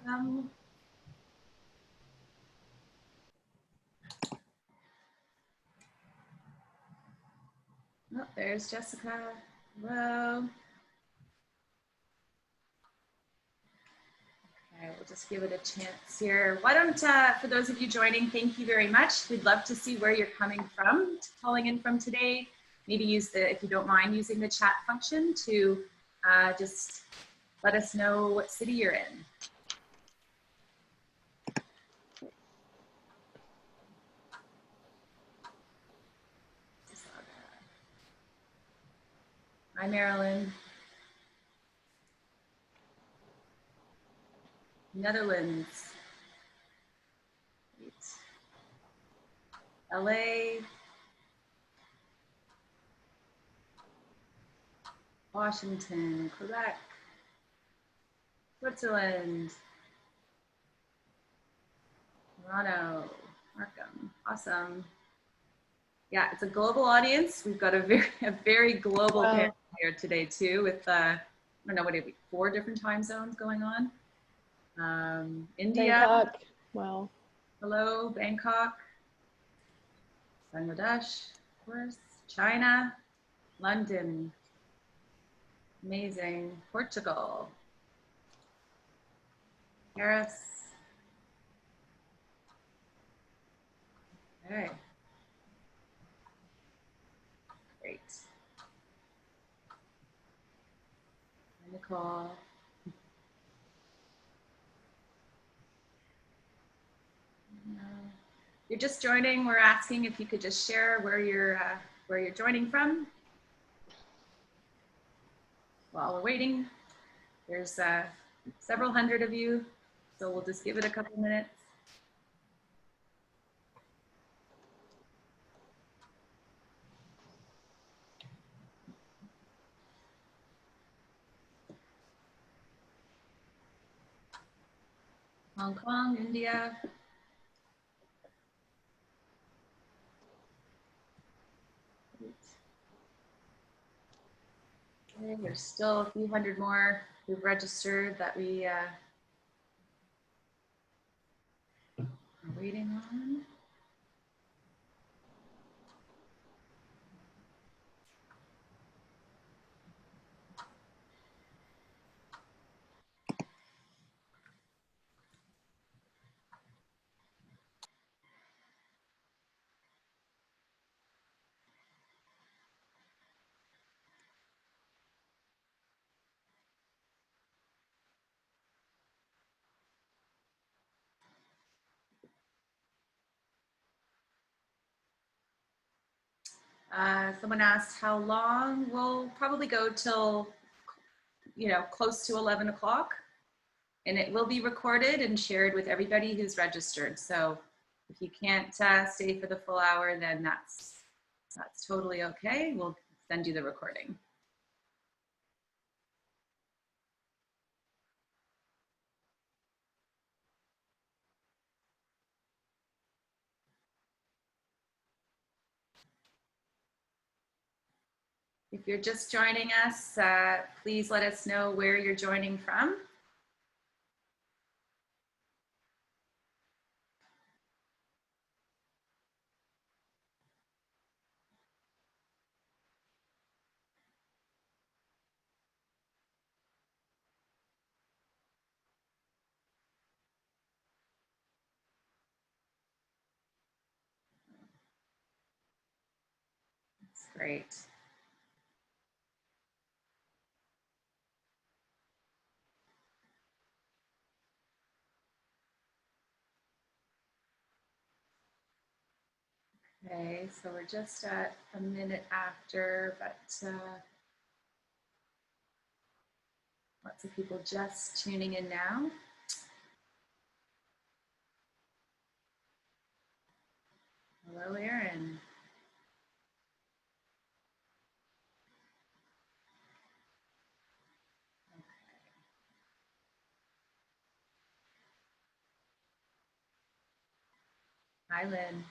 Welcome. Oh, there's Jessica. Hello. Okay, we'll just give it a chance here. Why don't, for those of you joining, thank you very much. We'd love to see where you're coming from, calling in from today. Maybe use the, if you don't mind, using the chat function to just let us know what city you're in. Hi, Marilyn. Netherlands. LA. Washington, Quebec, Switzerland, Toronto, Markham. Awesome. Yeah, it's a global audience. We've got a very global panel here today too, with I don't know what it be, 4 different time zones going on. India. Bangkok. Wow. Hello, Bangkok. Bangladesh, of course. China, London. Amazing. Portugal. Paris. Okay. Great. Nicole. You're just joining, we're asking if you could just share where you're joining from. While we're waiting, there's several hundred of you, so we'll just give it a couple minutes. Hong Kong, India. Okay, there's still a few hundred more who've registered that we are waiting on. Someone asked how long. We'll probably go till, close to 11 o'clock. And it will be recorded and shared with everybody who's registered. So if you can't stay for the full hour, then that's totally okay. We'll send you the recording. If you're just joining us, please let us know where you're joining from. That's great. Okay, so we're just at a minute after, but lots of people just tuning in now. Hello, Erin. Hi, Lynn.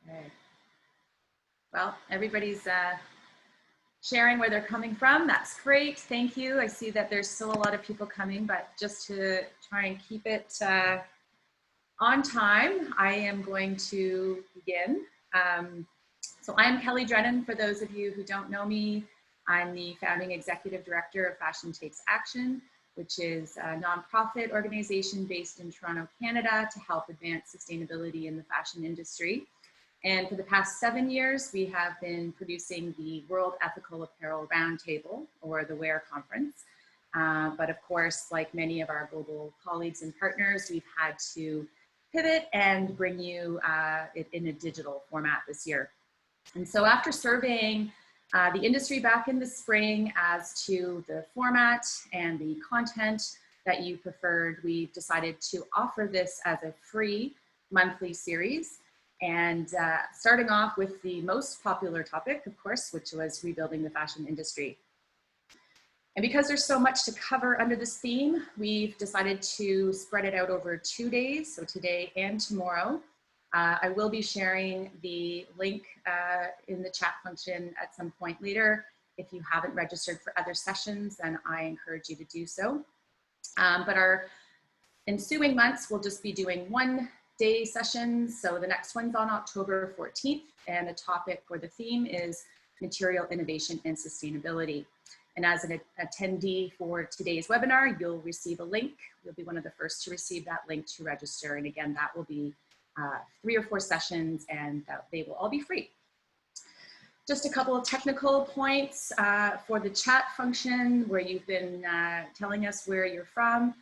Okay. Well, everybody's sharing where they're coming from. That's great. Thank you. I see that there's still a lot of people coming, but just to try and keep it on time, I am going to begin. So I'm Kelly Drennan. For those of you who don't know me, I'm the founding executive director of Fashion Takes Action, which is a nonprofit organization based in Toronto, Canada, to help advance sustainability in the fashion industry. And for the past 7 years, we have been producing the World Ethical Apparel Roundtable, or the WEAR Conference. But of course, like many of our global colleagues and partners, we've had to pivot and bring you it in a digital format this year. And so after surveying the industry back in the spring as to the format and the content that you preferred, we've decided to offer this as a free monthly series. And starting off with the most popular topic, of course, which was rebuilding the fashion industry. And because there's so much to cover under this theme, we've decided to spread it out over 2 days, so today and tomorrow. I will be sharing the link in the chat function at some point later. If you haven't registered for other sessions, then I encourage you to do so. But our ensuing months, we'll just be doing 1 day sessions. So the next one's on October 14th, and the topic or the theme is material innovation and sustainability. And as an attendee for today's webinar, you'll receive a link. You'll be one of the first to receive that link to register. And again, that will be 3 or 4 sessions, and they will all be free. Just a couple of technical points for the chat function where you've been telling us where you're from.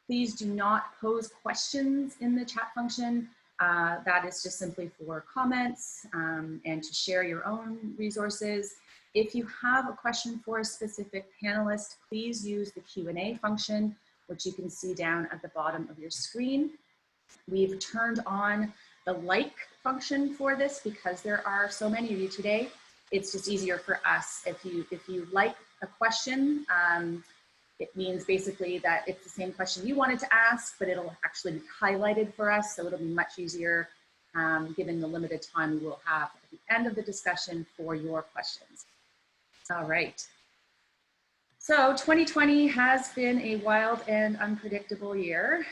Please do not pose questions in the chat function. That is just simply for comments and to share your own resources. If you have a question for a specific panelist, please use the Q&A function, which you can see down at the bottom of your screen. We've turned on the like function for this because there are so many of you today. It's just easier for us. If you like a question, it means basically that it's the same question you wanted to ask, but it'll actually be highlighted for us. So it'll be much easier given the limited time we will have at the end of the discussion for your questions. All right. So 2020 has been a wild and unpredictable year,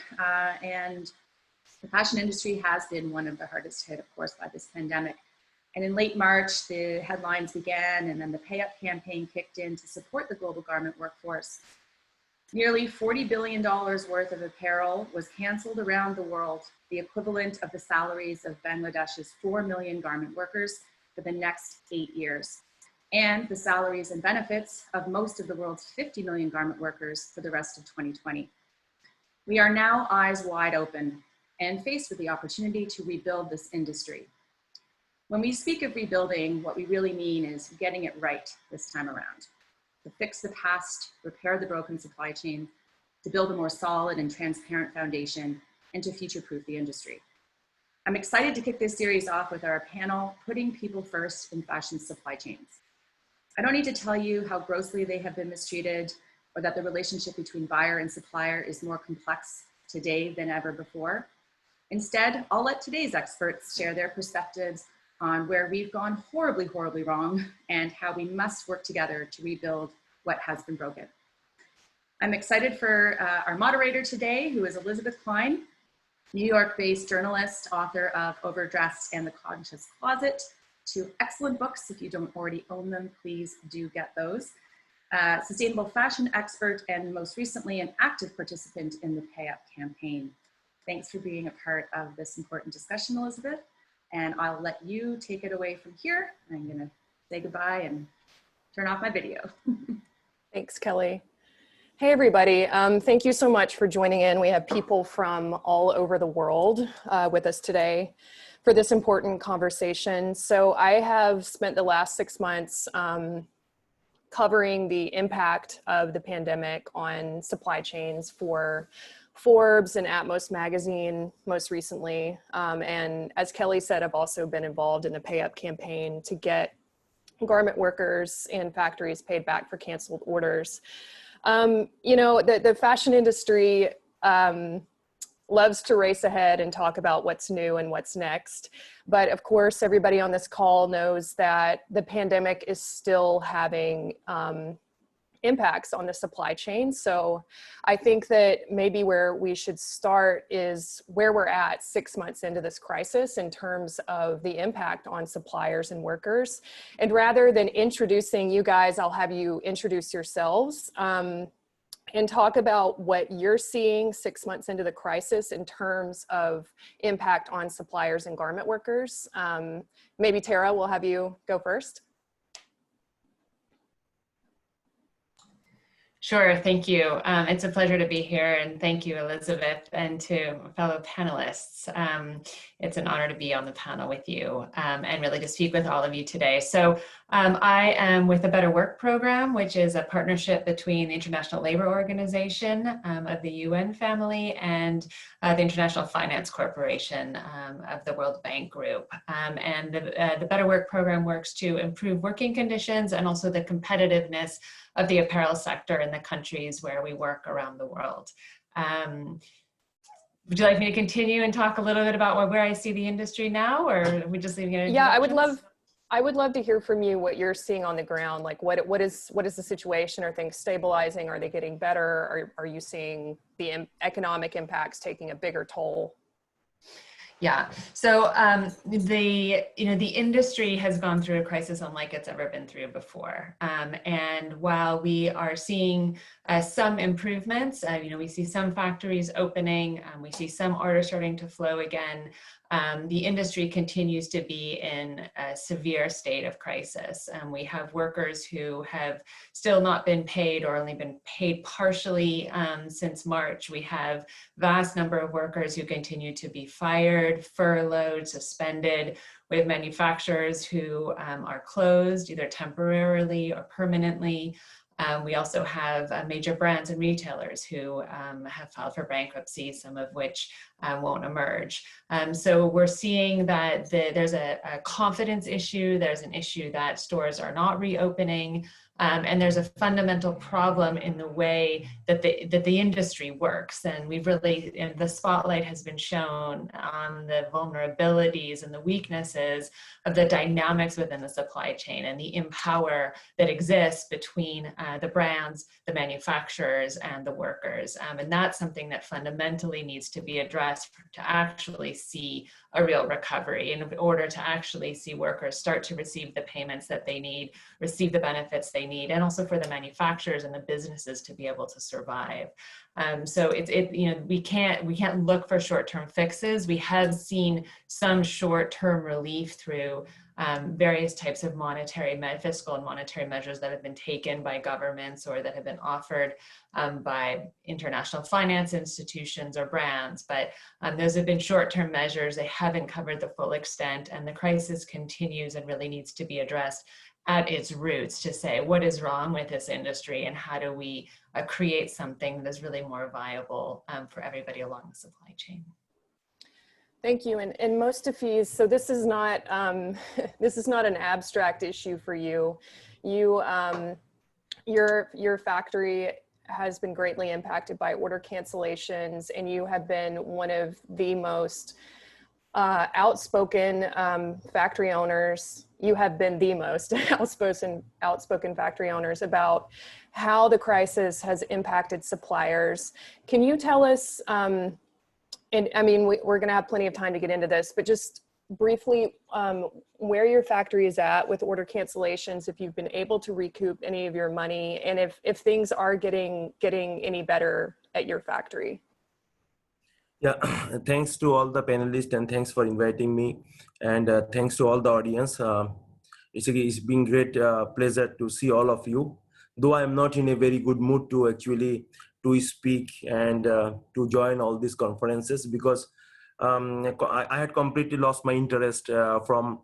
and the fashion industry has been one of the hardest hit, of course, by this pandemic. And in late March, the headlines began, and then the Pay Up campaign kicked in to support the global garment workforce. Nearly $40 billion worth of apparel was canceled around the world, the equivalent of the salaries of Bangladesh's 4 million garment workers for the next 8 years, and the salaries and benefits of most of the world's 50 million garment workers for the rest of 2020. We are now eyes wide open and faced with the opportunity to rebuild this industry. When we speak of rebuilding, what we really mean is getting it right this time around, to fix the past, repair the broken supply chain, to build a more solid and transparent foundation, and to future-proof the industry. I'm excited to kick this series off with our panel, Putting People First in Fashion Supply Chains. I don't need to tell you how grossly they have been mistreated, or that the relationship between buyer and supplier is more complex today than ever before. Instead, I'll let today's experts share their perspectives on where we've gone horribly, horribly wrong and how we must work together to rebuild what has been broken. I'm excited for our moderator today, who is Elizabeth Klein, New York-based journalist, author of Overdressed and The Conscious Closet, 2 excellent books. If you don't already own them, please do get those. Sustainable fashion expert, and most recently, an active participant in the Pay Up campaign. Thanks for being a part of this important discussion, Elizabeth. And I'll let you take it away from here. I'm gonna say goodbye and turn off my video. Thanks, Kelly. Hey, everybody. Thank you so much for joining in. We have people from all over the world with us today for this important conversation. So I have spent the last 6 months covering the impact of the pandemic on supply chains for Forbes and Atmos magazine most recently. And as Kelly said, I've also been involved in the Pay Up campaign to get garment workers and factories paid back for canceled orders. You know, the fashion industry loves to race ahead and talk about what's new and what's next. But of course, everybody on this call knows that the pandemic is still having impacts on the supply chain. So I think that maybe where we should start is where we're at 6 months into this crisis in terms of the impact on suppliers and workers. And rather than introducing you guys, I'll have you introduce yourselves and talk about what you're seeing 6 months into the crisis in terms of impact on suppliers and garment workers. Maybe Tara, we'll have you go first. Sure, thank you. It's a pleasure to be here, and thank you, Elizabeth, and to fellow panelists. It's an honor to be on the panel with you and really to speak with all of you today. So I am with the Better Work program, which is a partnership between the International Labor Organization of the UN family and the International Finance Corporation of the World Bank Group. And the Better Work program works to improve working conditions and also the competitiveness of the apparel sector in the countries where we work around the world. Would you like me to continue and talk a little bit about where I see the industry now, or are we just leaving it? Yeah, I would love to hear from you what you're seeing on the ground. Like what is the situation? Are things stabilizing? Are they getting better? Are you seeing the economic impacts taking a bigger toll? Yeah, so the industry has gone through a crisis unlike it's ever been through before. And while we are seeing some improvements, we see some factories opening, we see some orders starting to flow again. The industry continues to be in a severe state of crisis. We have workers who have still not been paid or only been paid partially since March. We have vast number of workers who continue to be fired, furloughed, suspended. We have manufacturers who are closed either temporarily or permanently. We also have major brands and retailers who have filed for bankruptcy, some of which won't emerge. So we're seeing that there's a confidence issue, there's an issue that stores are not reopening, and there's a fundamental problem in the way that the industry works. And we've really, the spotlight has been shown on the vulnerabilities and the weaknesses of the dynamics within the supply chain and the empower that exists between the brands, the manufacturers, and the workers. And that's something that fundamentally needs to be addressed to actually see a real recovery, in order to actually see workers start to receive the payments that they need, receive the benefits they need, and also for the manufacturers and the businesses to be able to survive. So we can't look for short-term fixes. We have seen some short-term relief through various types of fiscal and monetary measures that have been taken by governments or that have been offered by international finance institutions or brands. But those have been short-term measures. They haven't covered the full extent, and the crisis continues and really needs to be addressed at its roots to say what is wrong with this industry and how do we create something that's really more viable for everybody along the supply chain. Thank you. And Mostafis, so this is not an abstract issue for you. Your factory has been greatly impacted by order cancellations, and you have been one of the most outspoken factory owners. You have been the most outspoken factory owners about how the crisis has impacted suppliers. Can you tell us, and I mean, we're going to have plenty of time to get into this, but just briefly, where your factory is at with order cancellations, if you've been able to recoup any of your money, and if things are getting any better at your factory. Yeah, thanks to all the panelists and thanks for inviting me, and thanks to all the audience. It's been great pleasure to see all of you, though I am not in a very good mood to actually to speak and to join all these conferences, because I had completely lost my interest from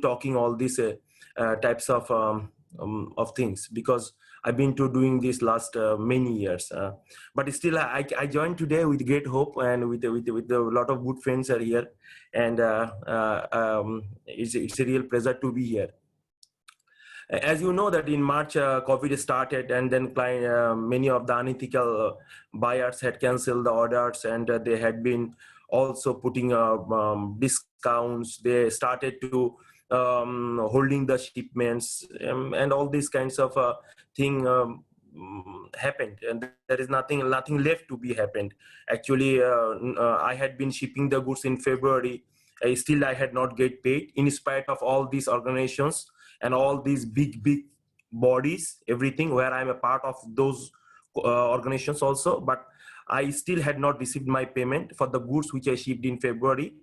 talking all these types of things, because I've been doing this last many years. But still, I joined today with great hope and with a lot of good friends are here, and it's a real pleasure to be here. As you know that in March, COVID started, and then many of the unethical buyers had canceled the orders, and they had been also putting discounts. They started to holding the shipments, and all these kinds of thing happened, and there is nothing left to be happened. Actually, I had been shipping the goods in February. Still, I had not get paid in spite of all these organizations and all these big bodies, everything where I'm a part of those organizations also, but I still had not received my payment for the goods which I shipped in February.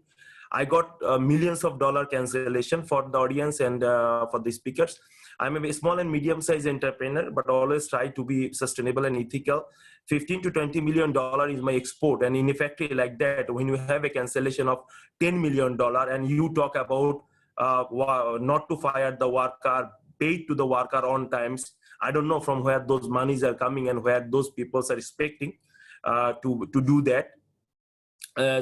I got millions of dollar cancellation for the audience and for the speakers. I'm a small and medium-sized entrepreneur, but always try to be sustainable and ethical. 15 to 20 million dollar is my export, and in a factory like that, when you have a cancellation of 10 million dollar and you talk about not to fire the worker, paid to the worker on times, I don't know from where those monies are coming and where those people are expecting to do that.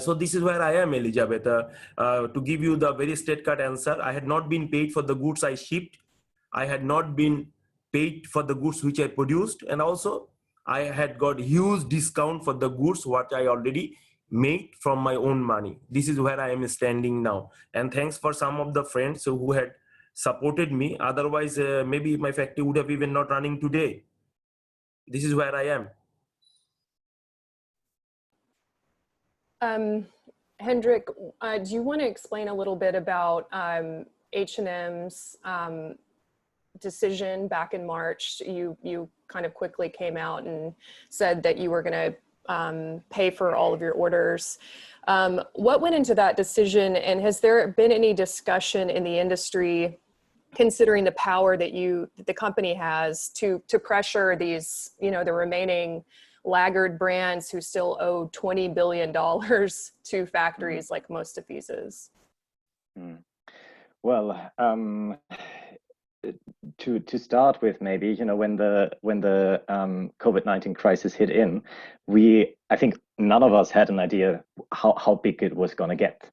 So this is where I am, Elizabeth. To give you the very straight cut answer, I had not been paid for the goods I shipped. I had not been paid for the goods which I produced, and also I had got huge discount for the goods what I already made from my own money. This is where I am standing now, and thanks for some of the friends who had supported me. Otherwise, maybe my factory would have even not running today. This is where I am. Hendrik, do you want to explain a little bit about H&M's decision back in March? You kind of quickly came out and said that you were going to pay for all of your orders. What went into that decision, and has there been any discussion in the industry, considering the power that the company has to pressure these, the remaining laggard brands who still owe $20 billion to factories like most of these is? Well, to start with, maybe, when the COVID-19 crisis hit in, I think none of us had an idea how big it was going to get.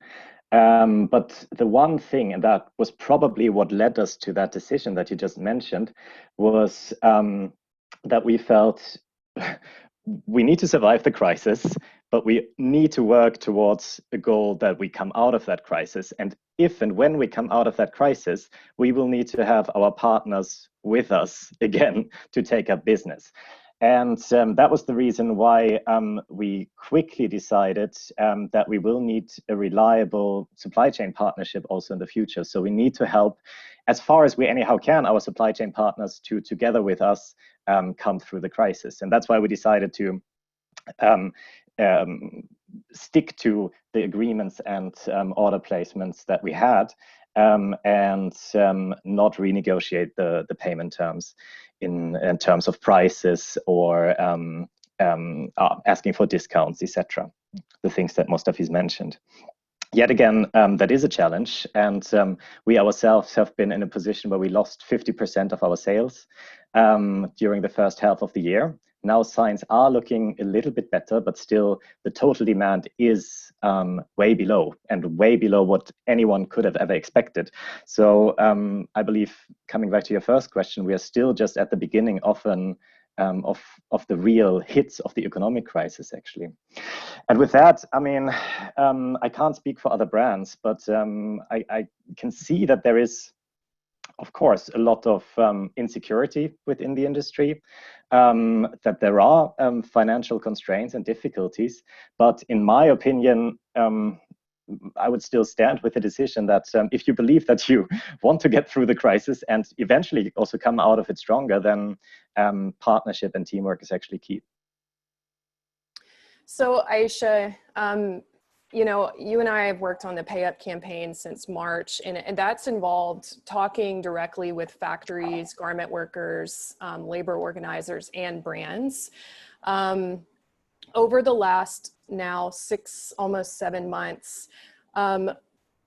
But the one thing, and that was probably what led us to that decision that you just mentioned, was that we felt we need to survive the crisis, but we need to work towards a goal that we come out of that crisis. And if and when we come out of that crisis, we will need to have our partners with us again to take up business. And that was the reason why we quickly decided that we will need a reliable supply chain partnership also in the future. So we need to help, as far as we anyhow can, our supply chain partners to, together with us, come through the crisis. And that's why we decided to stick to the agreements and order placements that we had, and not renegotiate the payment terms in terms of prices or asking for discounts, etc. The things that Mustafi's mentioned. Yet again, that is a challenge, and we ourselves have been in a position where we lost 50% of our sales during the first half of the year. Now signs are looking a little bit better, but still the total demand is way below what anyone could have ever expected. So I believe, coming back to your first question, we are still just at the beginning of the real hits of the economic crisis, actually. And with that, I mean, I can't speak for other brands, but I can see that there is, of course, a lot of insecurity within the industry, that there are financial constraints and difficulties. But in my opinion, I would still stand with the decision that if you believe that you want to get through the crisis and eventually also come out of it stronger, then partnership and teamwork is actually key. So Aisha, you and I have worked on the Pay Up campaign since March, and that's involved talking directly with factories, garment workers, labor organizers, and brands. Over the last now almost 7 months,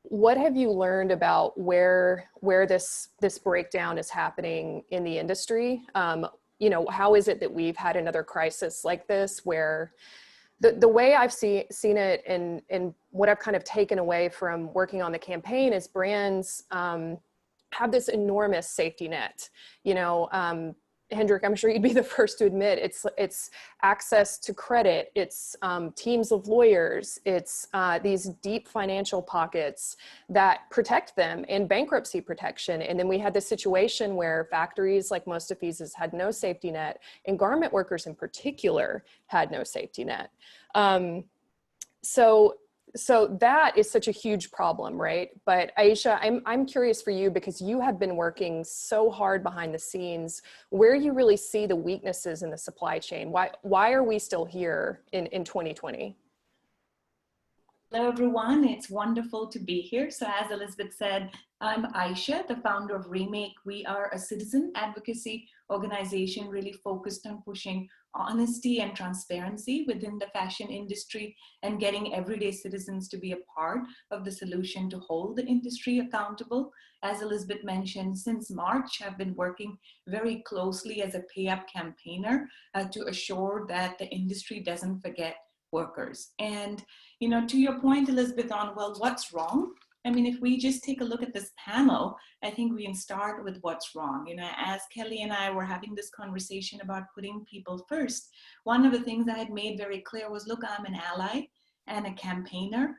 what have you learned about where this breakdown is happening in the industry? How is it that we've had another crisis like this, where the way I've seen it, and what I've kind of taken away from working on the campaign, is brands have this enormous safety net. You know, Hendrik, I'm sure you'd be the first to admit it's access to credit, it's teams of lawyers, it's these deep financial pockets that protect them, and bankruptcy protection. And then we had this situation where factories like most of these had no safety net, and garment workers in particular had no safety net. So that is such a huge problem, right? But Aisha, I'm curious for you, because you have been working so hard behind the scenes, where you really see the weaknesses in the supply chain. Why are we still here in 2020? Hello, everyone. It's wonderful to be here. So as Elizabeth said, I'm Aisha, the founder of Remake. We are a citizen advocacy organization really focused on pushing honesty and transparency within the fashion industry and getting everyday citizens to be a part of the solution to hold the industry accountable. As Elizabeth mentioned, since March, I've been working very closely as a pay up campaigner to assure that the industry doesn't forget workers. And, you know, to your point, Elizabeth, on, well, what's wrong? I mean, if we just take a look at this panel, I think we can start with what's wrong. You know, as Kelly and I were having this conversation about putting people first, one of the things I had made very clear was, look, I'm an ally and a campaigner.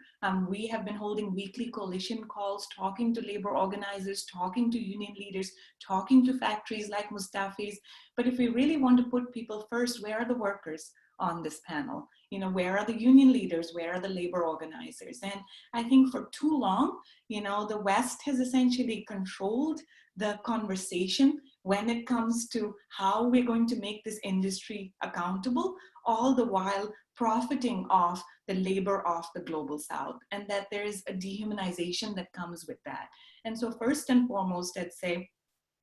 We have been holding weekly coalition calls, talking to labor organizers, talking to union leaders, talking to factories like Mustafi's. But if we really want to put people first, where are the workers on this panel? You know, where are the union leaders? Where are the labor organizers? And I think for too long, you know, the West has essentially controlled the conversation when it comes to how we're going to make this industry accountable, all the while profiting off the labor of the global South, and that there is a dehumanization that comes with that. And so first and foremost, I'd say,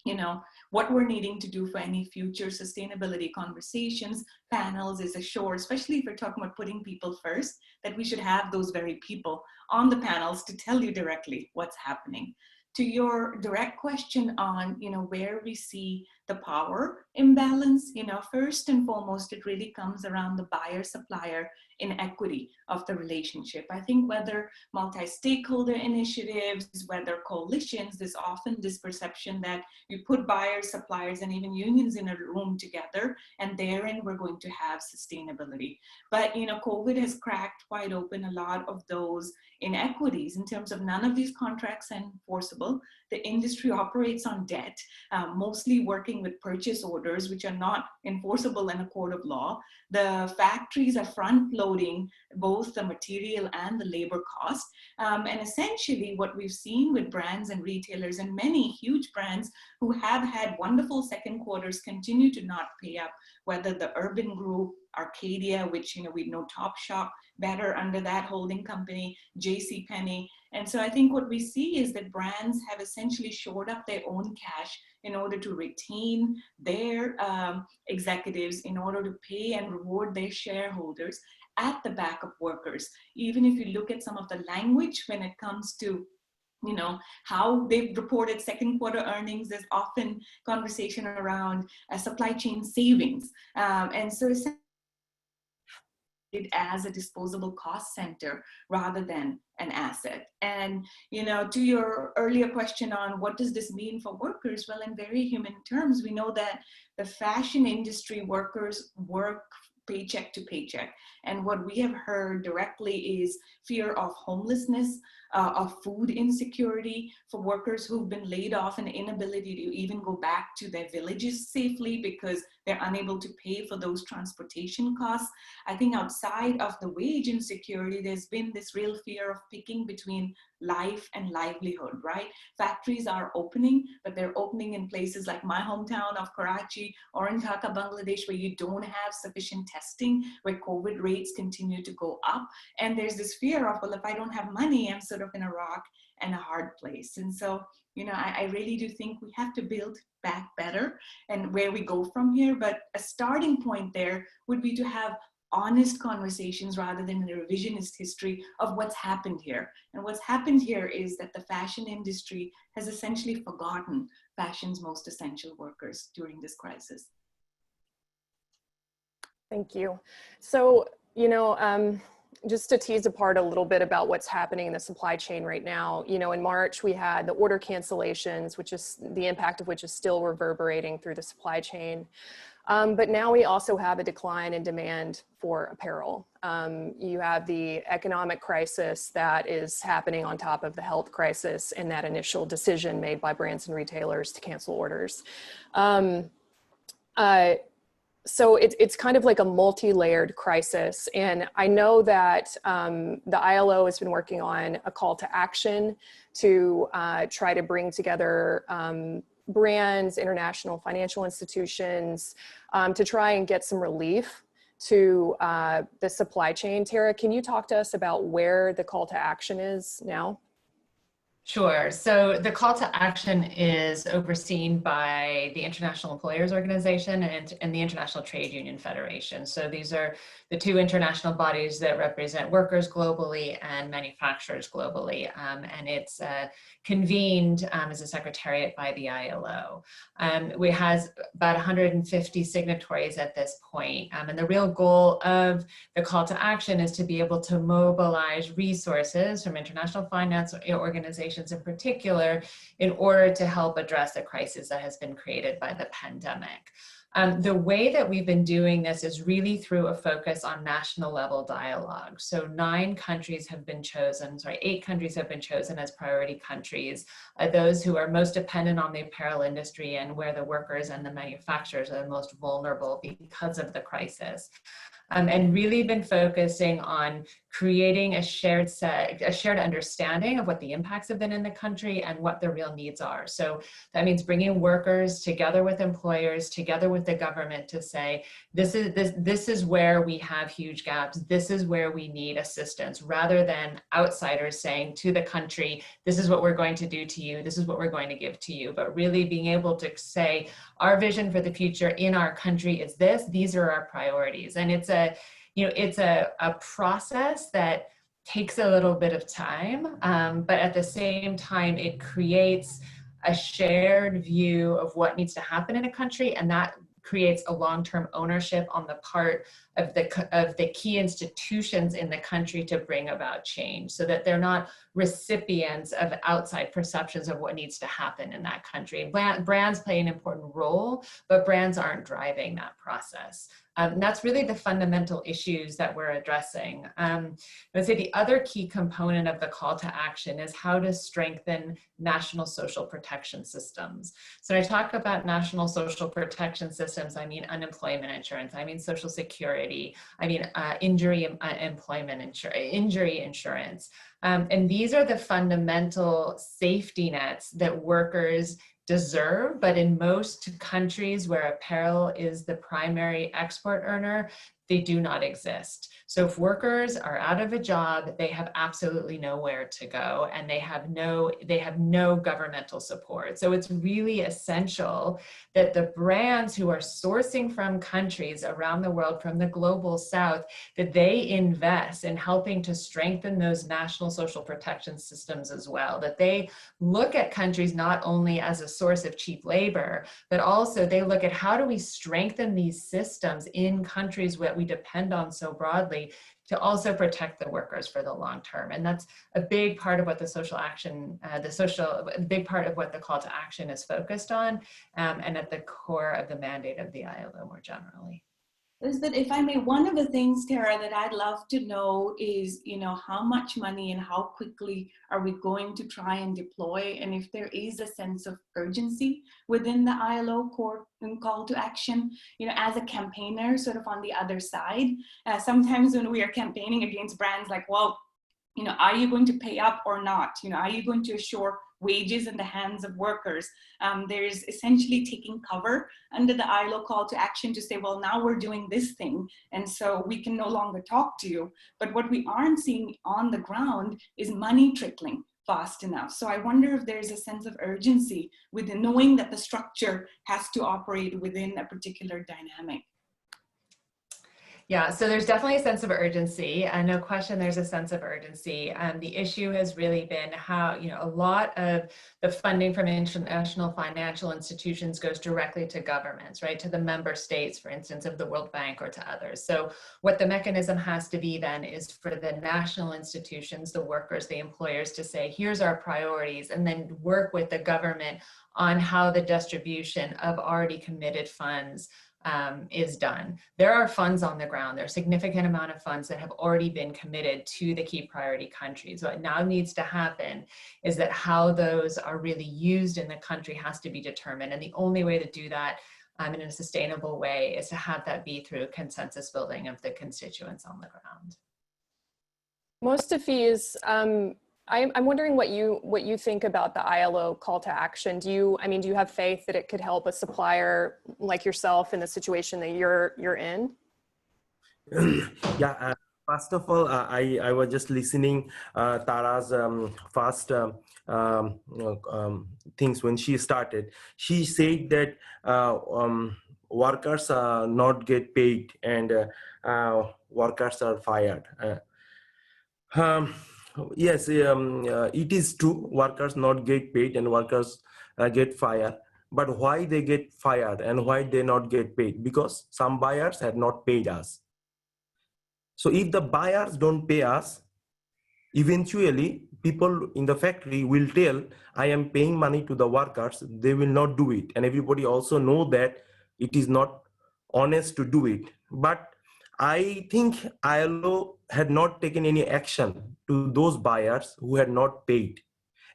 you know, what we're needing to do for any future sustainability conversations, panels, is assure, especially if we're talking about putting people first, that we should have those very people on the panels to tell you directly what's happening. To your direct question on, you know, where we see the power imbalance, you know, first and foremost, it really comes around the buyer-supplier inequity of the relationship. I think whether multi-stakeholder initiatives, whether coalitions, there's often this perception that you put buyers, suppliers, and even unions in a room together, and therein we're going to have sustainability. But, you know, COVID has cracked wide open a lot of those inequities in terms of none of these contracts are enforceable. The industry operates on debt, mostly working with purchase orders, which are not enforceable in a court of law. The factories are front-loading both the material and the labor cost. And essentially what we've seen with brands and retailers, and many huge brands who have had wonderful second quarters, continue to not pay up, whether the Urban Group, Arcadia, which, you know, we know Topshop better under that holding company, JCPenney. And so I think what we see is that brands have essentially shored up their own cash in order to retain their executives, in order to pay and reward their shareholders at the back of workers. Even if you look at some of the language when it comes to, you know, how they've reported second quarter earnings, there's often conversation around supply chain savings. And so it as a disposable cost center rather than an asset. And, you know, to your earlier question on what does this mean for workers? Well, in very human terms, we know that the fashion industry workers work paycheck to paycheck. And what we have heard directly is fear of homelessness, of food insecurity for workers who've been laid off, and inability to even go back to their villages safely because they're unable to pay for those transportation costs. I think outside of the wage insecurity, there's been this real fear of picking between life and livelihood, right? Factories are opening, but they're opening in places like my hometown of Karachi or in Dhaka, Bangladesh, where you don't have sufficient testing, where COVID rates continue to go up. And there's this fear of, well, if I don't have money, I'm sort of in a rock and a hard place. And so, you know, I really do think we have to build back better and where we go from here. But a starting point there would be to have honest conversations rather than a revisionist history of what's happened here. And what's happened here is that the fashion industry has essentially forgotten fashion's most essential workers during this crisis. Thank you. So, you know, just to tease apart a little bit about what's happening in the supply chain right now, you know, in March we had the order cancellations, which is the impact of which is still reverberating through the supply chain. But now we also have a decline in demand for apparel. You have the economic crisis that is happening on top of the health crisis and that initial decision made by brands and retailers to cancel orders. So it's kind of like a multi-layered crisis. And I know that the ILO has been working on a call to action to try to bring together brands, international financial institutions, to try and get some relief to the supply chain. Tara, can you talk to us about where the call to action is now? Sure. So the call to action is overseen by the International Employers Organization and the International Trade Union Federation. So these are the two international bodies that represent workers globally and manufacturers globally. And it's convened as a secretariat by the ILO. We has about 150 signatories at this point. And the real goal of the call to action is to be able to mobilize resources from international finance organizations in particular in order to help address the crisis that has been created by the pandemic. The way that we've been doing this is really through a focus on national level dialogue. So 8 countries have been chosen as priority countries, those who are most dependent on the apparel industry and where the workers and the manufacturers are the most vulnerable because of the crisis. And really been focusing on creating a shared understanding of what the impacts have been in the country and what the real needs are. So that means bringing workers together with employers, together with the government to say, this is where we have huge gaps. This is where we need assistance, rather than outsiders saying to the country, this is what we're going to do to you. This is what we're going to give to you. But really being able to say, our vision for the future in our country is this. These are our priorities. And it's a process that takes a little bit of time, but at the same time, it creates a shared view of what needs to happen in a country, and that creates a long-term ownership on the part of the key institutions in the country to bring about change, so that they're not recipients of outside perceptions of what needs to happen in that country. Brands play an important role, but brands aren't driving that process. And that's really the fundamental issues that we're addressing. I would say the other key component of the call to action is how to strengthen national social protection systems. So when I talk about national social protection systems, I mean unemployment insurance, I mean social security, I mean injury insurance. And these are the fundamental safety nets that workers deserve, but in most countries where apparel is the primary export earner, they do not exist. So if workers are out of a job, they have absolutely nowhere to go, and they have no governmental support. So it's really essential that the brands who are sourcing from countries around the world, from the global south, that they invest in helping to strengthen those national social protection systems as well, that they look at countries not only as a source of cheap labor, but also they look at how do we strengthen these systems in countries that we depend on so broadly to also protect the workers for the long term. And that's a big part of what the social action, big part of what the call to action is focused on, and at the core of the mandate of the ILO more generally. Elizabeth, if I may, one of the things, Tara, that I'd love to know is, how much money and how quickly are we going to try and deploy? And if there is a sense of urgency within the ILO core and call to action, as a campaigner, sort of on the other side, sometimes when we are campaigning against brands like, well, are you going to pay up or not? Are you going to assure wages in the hands of workers? There's essentially taking cover under the ILO call to action to say, well, now we're doing this thing, and so we can no longer talk to you. But what we aren't seeing on the ground is money trickling fast enough. So I wonder if there's a sense of urgency within knowing that the structure has to operate within a particular dynamic. Yeah, so there's definitely a sense of urgency, and no question there's a sense of urgency. The issue has really been how, a lot of the funding from international financial institutions goes directly to governments, right? To the member states, for instance, of the World Bank or to others. So what the mechanism has to be then is for the national institutions, the workers, the employers to say, here's our priorities, and then work with the government on how the distribution of already committed funds is done. There are funds on the ground. There's a significant amount of funds that have already been committed to the key priority countries. What now needs to happen is that how those are really used in the country has to be determined. And the only way to do that in a sustainable way is to have that be through consensus building of the constituents on the ground. Mostafis, I'm wondering what you think about the ILO call to action. Do you have faith that it could help a supplier like yourself in the situation that you're in? Yeah. First of all, I was just listening Tara's first things when she started. She said that workers not get paid and workers are fired. Yes, it is true. Workers not get paid and workers get fired. But why they get fired and why they not get paid? Because some buyers had not paid us. So if the buyers don't pay us, eventually people in the factory will tell, I am paying money to the workers. They will not do it. And everybody also know that it is not honest to do it. But I think ILO had not taken any action to those buyers who had not paid.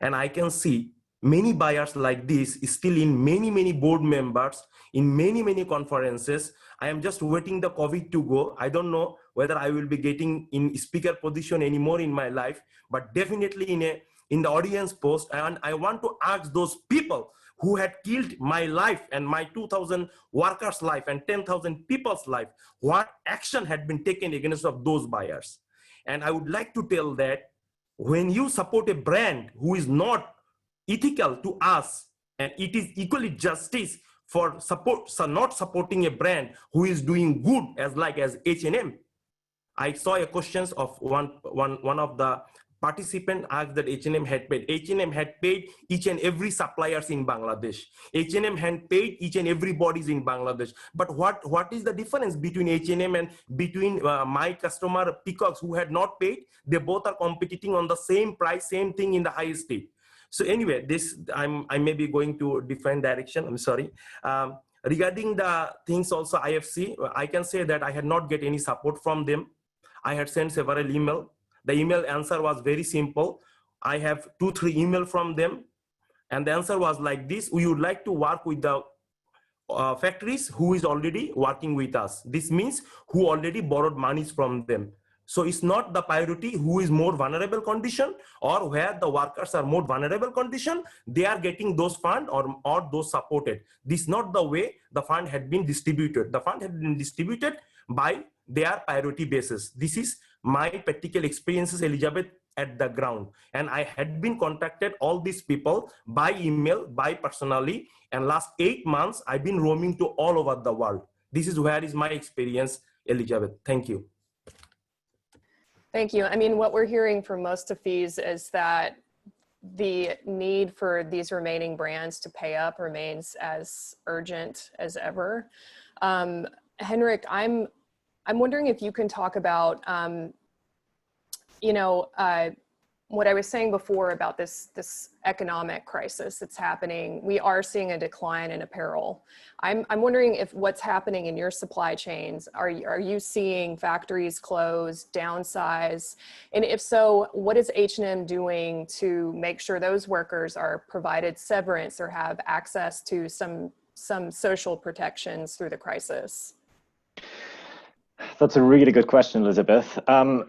And I can see many buyers like this still in many board members, in many conferences. I am just waiting the COVID to go. I don't know whether I will be getting in speaker position anymore in my life, but definitely in the audience post. And I want to ask those people who had killed my life and my 2,000 workers' life and 10,000 people's life, what action had been taken against of those buyers. And I would like to tell that when you support a brand who is not ethical to us, and it is equally justice for not supporting a brand who is doing good as H&M. I saw a questions of one of the participant asked that H&M had paid. H&M had paid each and every suppliers in Bangladesh. H&M had paid each and every bodies in Bangladesh. But what is the difference between H&M and between my customer Peacocks who had not paid? They both are competing on the same price, same thing in the highest state. So anyway, I may be going to different direction. I'm sorry. Regarding the things also IFC, I can say that I had not get any support from them. I had sent several emails. The email answer was very simple. I have 2-3 emails from them. And the answer was like this: we would like to work with the factories who is already working with us. This means who already borrowed monies from them. So it's not the priority who is more vulnerable condition or where the workers are more vulnerable condition, they are getting those funds or those supported. This is not the way the fund had been distributed. The fund had been distributed by their priority basis. This is my practical experiences, Elizabeth, at the ground. And I had been contacted all these people by email, by personally, and last 8 months, I've been roaming to all over the world. This is where is my experience, Elizabeth. Thank you. Thank you. I mean, what we're hearing from Mostafis is that the need for these remaining brands to pay up remains as urgent as ever. Henrik, I'm wondering if you can talk about, what I was saying before about this economic crisis that's happening. We are seeing a decline in apparel. I'm wondering if what's happening in your supply chains, are you seeing factories close, downsize? And if so, what is H&M doing to make sure those workers are provided severance or have access to some social protections through the crisis? That's a really good question, Elizabeth.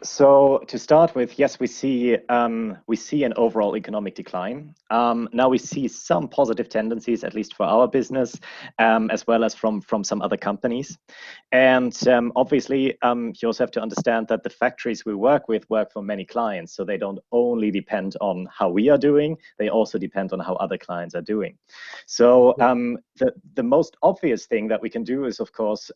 So to start with, yes, we see an overall economic decline. Now we see some positive tendencies, at least for our business, as well as from some other companies. And obviously, you also have to understand that the factories we work with work for many clients, so they don't only depend on how we are doing; they also depend on how other clients are doing. So the most obvious thing that we can do is, of course,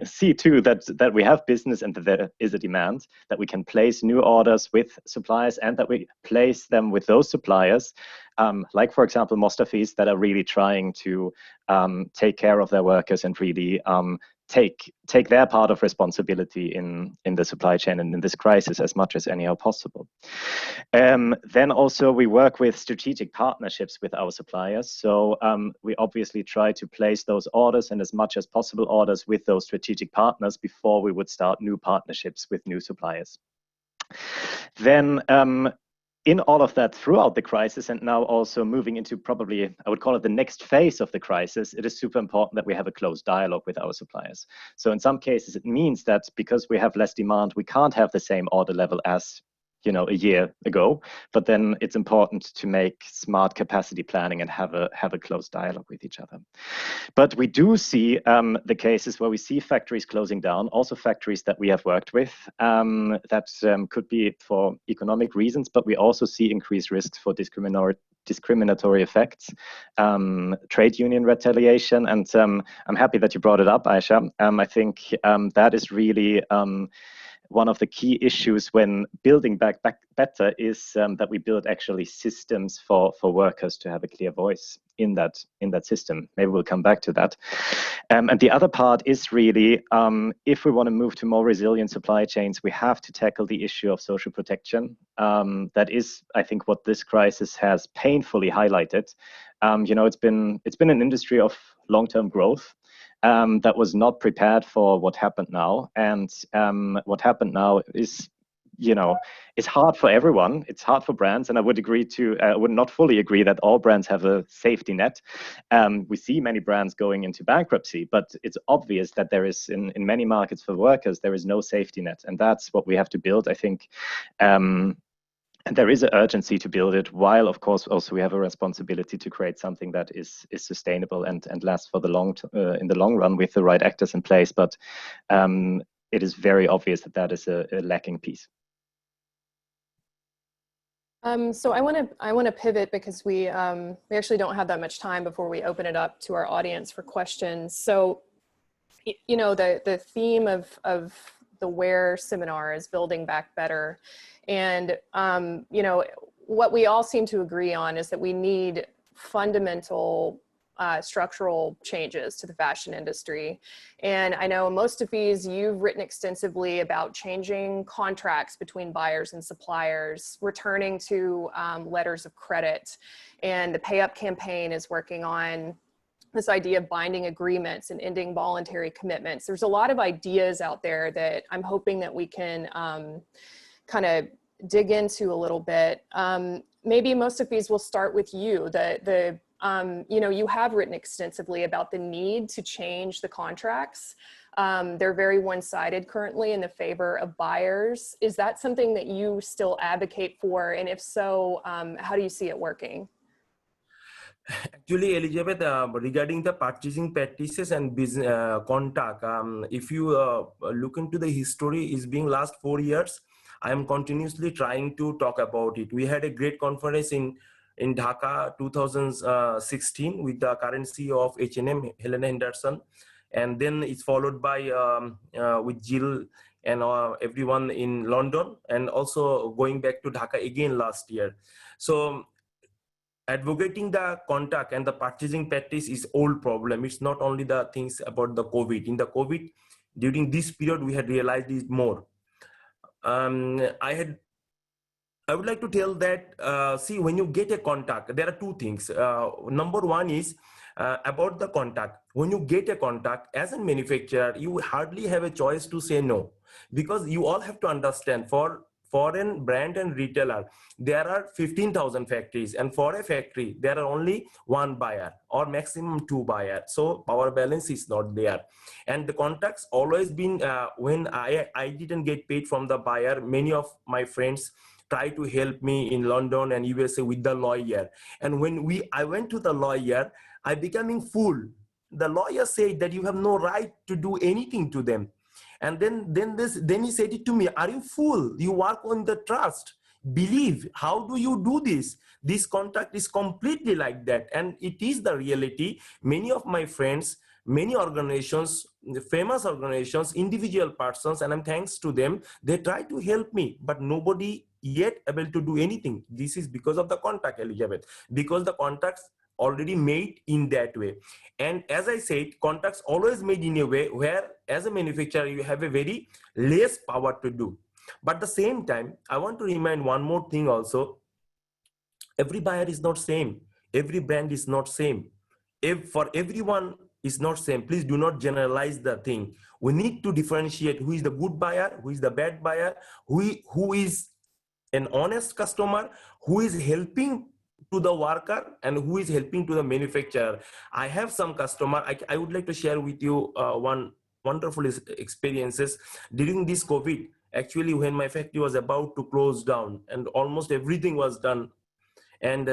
see too that we have business and that there is a demand, that we can place new orders with suppliers and that we place them with those suppliers, like for example Mostafis, that are really trying to take care of their workers and really take their part of responsibility in the supply chain and in this crisis as much as anyhow possible. Then also we work with strategic partnerships with our suppliers. So we obviously try to place those orders and as much as possible orders with those strategic partners before we would start new partnerships with new suppliers. Then in all of that throughout the crisis, and now also moving into probably, I would call it the next phase of the crisis, it is super important that we have a close dialogue with our suppliers. So in some cases, it means that because we have less demand, we can't have the same order level as a year ago, but then it's important to make smart capacity planning and have a close dialogue with each other. But we do see the cases where we see factories closing down, also factories that we have worked with that could be for economic reasons, but we also see increased risks for discriminatory effects, trade union retaliation, and I'm happy that you brought it up, Aisha. I think that is really one of the key issues when building back better is that we build actually systems for workers to have a clear voice in that system. Maybe we'll come back to that. And the other part is really, if we want to move to more resilient supply chains, we have to tackle the issue of social protection. That is, I think, what this crisis has painfully highlighted. It's been an industry of long-term growth that was not prepared for what happened now. And what happened now is, it's hard for everyone. It's hard for brands. And I would not fully agree that all brands have a safety net. We see many brands going into bankruptcy, but it's obvious that there is, in many markets for workers, there is no safety net. And that's what we have to build, I think. And there is an urgency to build it, while of course also we have a responsibility to create something that is sustainable and lasts for in the long run with the right actors in place. But it is very obvious that is a lacking piece. So I want to pivot because we actually don't have that much time before we open it up to our audience for questions. So the theme of the WHERE seminar is building back better. And, what we all seem to agree on is that we need fundamental structural changes to the fashion industry. And I know Mostafis, you've written extensively about changing contracts between buyers and suppliers, returning to letters of credit, and the Pay Up campaign is working on this idea of binding agreements and ending voluntary commitments. There's a lot of ideas out there that I'm hoping that we can kind of dig into a little bit. Maybe Mostafis will start with you. You have written extensively about the need to change the contracts. They're very one-sided currently in the favor of buyers. Is that something that you still advocate for? And if so, how do you see it working? Actually, Elizabeth, regarding the purchasing practices and business contact, if you look into the history, it's been last 4 years. I am continuously trying to talk about it. We had a great conference in Dhaka 2016 with the current CEO of H&M, Helena Henderson, and then it's followed by with Jill and everyone in London, and also going back to Dhaka again last year. So advocating the contact and the purchasing practice is old problem. It's not only the things about the COVID. In the COVID, during this period, we had realized it more. I would like to tell that, see, when you get a contact, there are two things. Number one is about the contact. When you get a contact as a manufacturer, you hardly have a choice to say no, because you all have to understand, for foreign brand and retailer, there are 15,000 factories, and for a factory, there are only one buyer or maximum two buyers. So power balance is not there. And the contracts always been, when I didn't get paid from the buyer, many of my friends try to help me in London and USA with the lawyer. And when I went to the lawyer, I becoming fool. The lawyer said that you have no right to do anything to them. And then he said it to me, are you fool? You work on the trust. Believe. How do you do this? This contract is completely like that. And it is the reality. Many of my friends many organizations, famous organizations, individual persons, and I'm thanks to them, they try to help me, but nobody yet able to do anything. This is because of the contact, Elizabeth, because the contacts already made in that way. And as I said, contacts always made in a way where as a manufacturer, you have a very less power to do. But at the same time, I want to remind one more thing also. Every buyer is not same. Every brand is not same. If for everyone is not same, please do not generalize the thing. We need to differentiate who is the good buyer, who is the bad buyer, who is an honest customer, who is helping to the worker, and who is helping to the manufacturer. I have some customer, I would like to share with you one wonderful experiences during this COVID. Actually, when my factory was about to close down and almost everything was done, and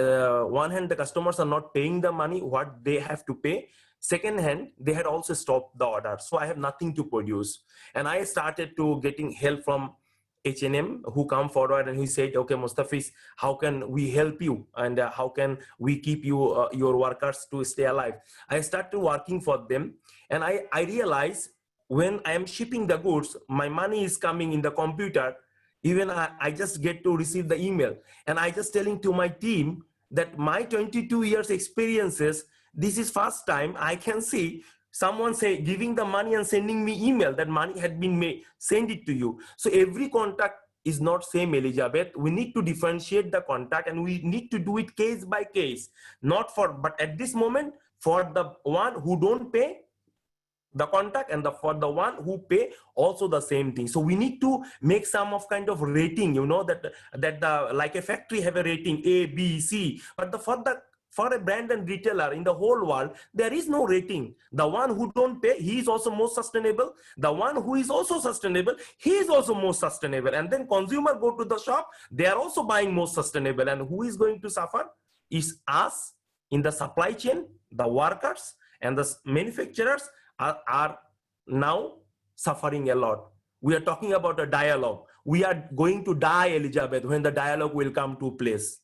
one hand, the customers are not paying the money what they have to pay. Second hand, they had also stopped the order. So I have nothing to produce. And I started to getting help from H&M, who come forward and he said, okay, Mustafis, how can we help you? And how can we keep you, your workers to stay alive? I started working for them. And I realized when I am shipping the goods, my money is coming in the computer. Even I just get to receive the email, and I just telling to my team that my 22 years experiences, this is first time I can see someone say giving the money and sending me email that money had been made, send it to you. So every contact is not same, Elizabeth. We need to differentiate the contact, and we need to do it case by case, not for, but at this moment, for the one who don't pay the contact, and for the one who pay also the same thing. So we need to make some of kind of rating, you know, that the like a factory have a rating A, B, C, but for a brand and retailer in the whole world, there is no rating. The one who don't pay, he is also most sustainable. The one who is also sustainable, he is also most sustainable. And then consumer go to the shop, they are also buying most sustainable. And who is going to suffer is us in the supply chain, the workers, and the manufacturers are now suffering a lot. We are talking about a dialogue. We are going to die, Elizabeth, when the dialogue will come to place.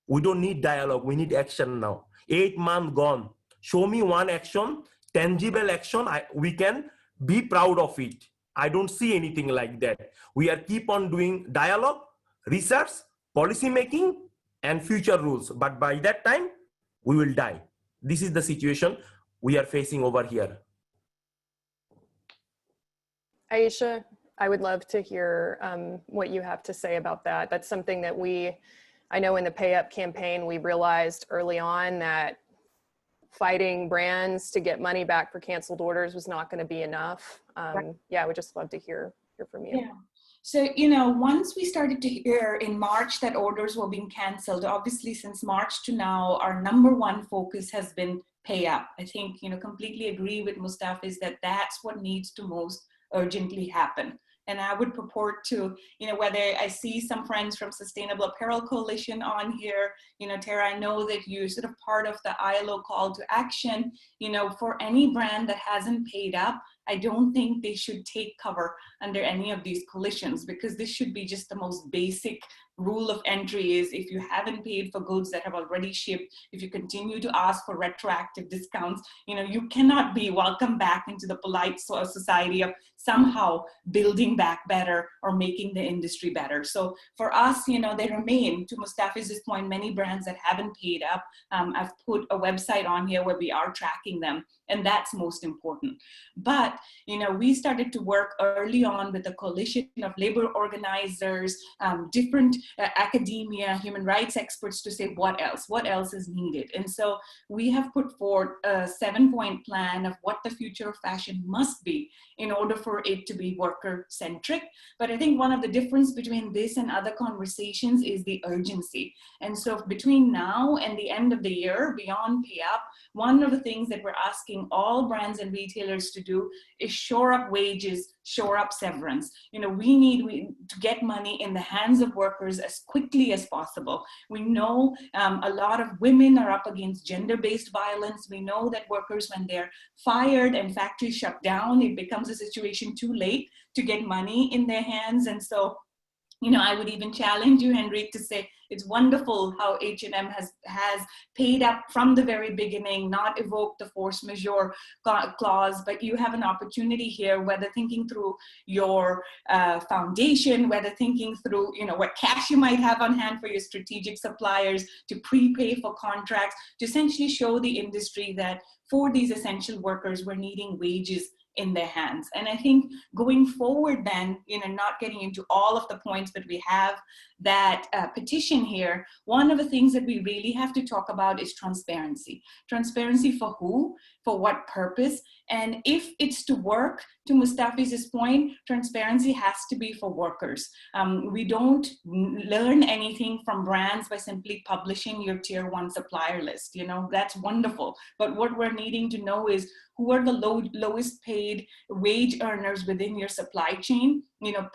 We don't need dialogue. We need action now. 8 months gone. Show me one action, tangible action. We can be proud of it. I don't see anything like that. We are keep on doing dialogue, research, policy making, and future rules. But by that time, we will die. This is the situation we are facing over here. Aisha, I would love to hear what you have to say about that. That's something that I know in the Pay Up campaign, we realized early on that fighting brands to get money back for canceled orders was not going to be enough. Yeah, I would just love to hear from you. Yeah. So, you know, once we started to hear in March that orders were being canceled, obviously since March to now, our number one focus has been Pay Up. I think, you know, completely agree with Mustafa is that that's what needs to most urgently happen. And I would purport to, you know, whether I see some friends from Sustainable Apparel Coalition on here, you know, Tara, I know that you're sort of part of the ILO call to action, you know, for any brand that hasn't paid up, I don't think they should take cover under any of these coalitions, because this should be just the most basic rule of entry is if you haven't paid for goods that have already shipped, if you continue to ask for retroactive discounts, you know, you cannot be welcomed back into the polite society of somehow building back better or making the industry better. So for us, you know, they remain, to Mustafi's point, many brands that haven't paid up. I've put a website on here where we are tracking them, and that's most important. But, you know, we started to work early on with a coalition of labor organizers, different academia, human rights experts to say what else is needed. And so we have put forth a 7-point plan of what the future of fashion must be in order for it to be worker centric. But I think one of the difference between this and other conversations is the urgency. And so between now and the end of the year, beyond Pay Up, one of the things that we're asking all brands and retailers to do is shore up wages, shore up severance. You know, we need to get money in the hands of workers as quickly as possible. We know a lot of women are up against gender-based violence. We know that workers, when they're fired and factories shut down, it becomes a situation too late to get money in their hands. And so I would even challenge you, Henrik, to say it's wonderful how H&M has paid up from the very beginning, not evoked the force majeure clause, but you have an opportunity here, whether thinking through your foundation, whether thinking through, what cash you might have on hand for your strategic suppliers to prepay for contracts, to essentially show the industry that for these essential workers, we're needing wages in their hands. And I think going forward then, not getting into all of the points, but we have that petition here, one of the things that we really have to talk about is transparency. Transparency for who, for what purpose, and if it's to work, to Mustafi's point, transparency has to be for workers. We don't learn anything from brands by simply publishing your tier 1 supplier list. That's wonderful. But what we're needing to know is who are the lowest paid wage earners within your supply chain.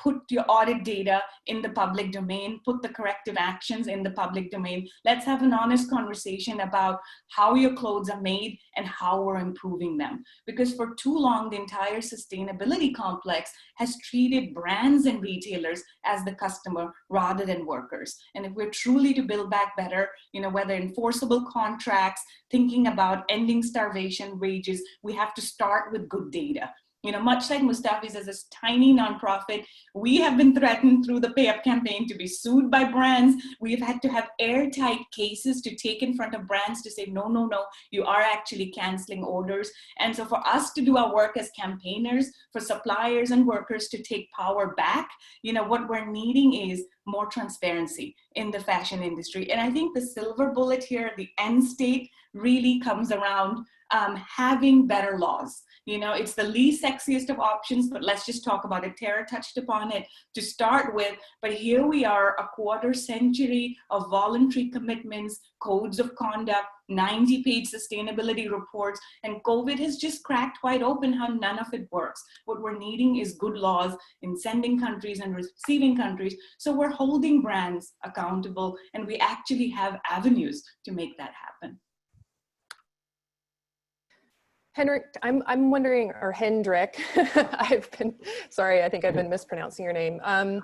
Put your audit data in the public domain, put the corrective actions in the public domain. Let's have an honest conversation about how your clothes are made and how we're improving them. Because for too long, the entire sustainability complex has treated brands and retailers as the customer rather than workers. And if we're truly to build back better, whether enforceable contracts, thinking about ending starvation wages, we have to start with good data. Much like Mustafi's as a tiny nonprofit, we have been threatened through the Pay Up campaign to be sued by brands. We've had to have airtight cases to take in front of brands to say, no, you are actually canceling orders. And so for us to do our work as campaigners, for suppliers and workers to take power back, what we're needing is more transparency in the fashion industry. And I think the silver bullet here, the end state, really comes around having better laws. It's the least sexiest of options, but let's just talk about it. Tara touched upon it to start with, but here we are, a quarter century of voluntary commitments, codes of conduct, 90-page sustainability reports, and COVID has just cracked wide open how none of it works. What we're needing is good laws in sending countries and receiving countries, so we're holding brands accountable, and we actually have avenues to make that happen. Henrik, I'm wondering, or Hendrik, sorry, I think I've been mispronouncing your name. I'm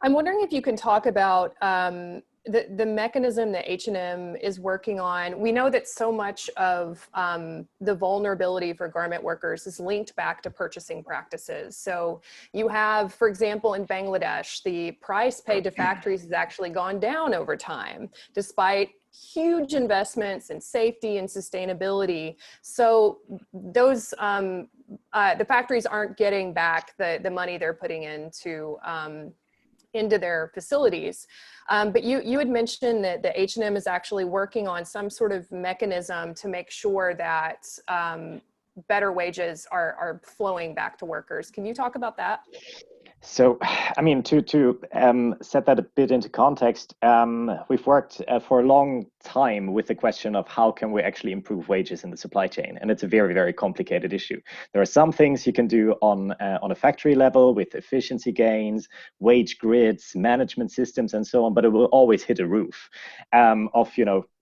wondering if you can talk about the mechanism that H&M is working on. We know that so much of the vulnerability for garment workers is linked back to purchasing practices. So you have, for example, in Bangladesh, the price paid to factories has actually gone down over time, despite huge investments in safety and sustainability. So those, the factories aren't getting back the money they're putting into their facilities. But you had mentioned that the H&M is actually working on some sort of mechanism to make sure that better wages are flowing back to workers. Can you talk about that? So, I mean, to set that a bit into context, we've worked for a long time with the question of how can we actually improve wages in the supply chain, and it's a very, very complicated issue. There are some things you can do on a factory level with efficiency gains, wage grids, management systems, and so on, but it will always hit a roof of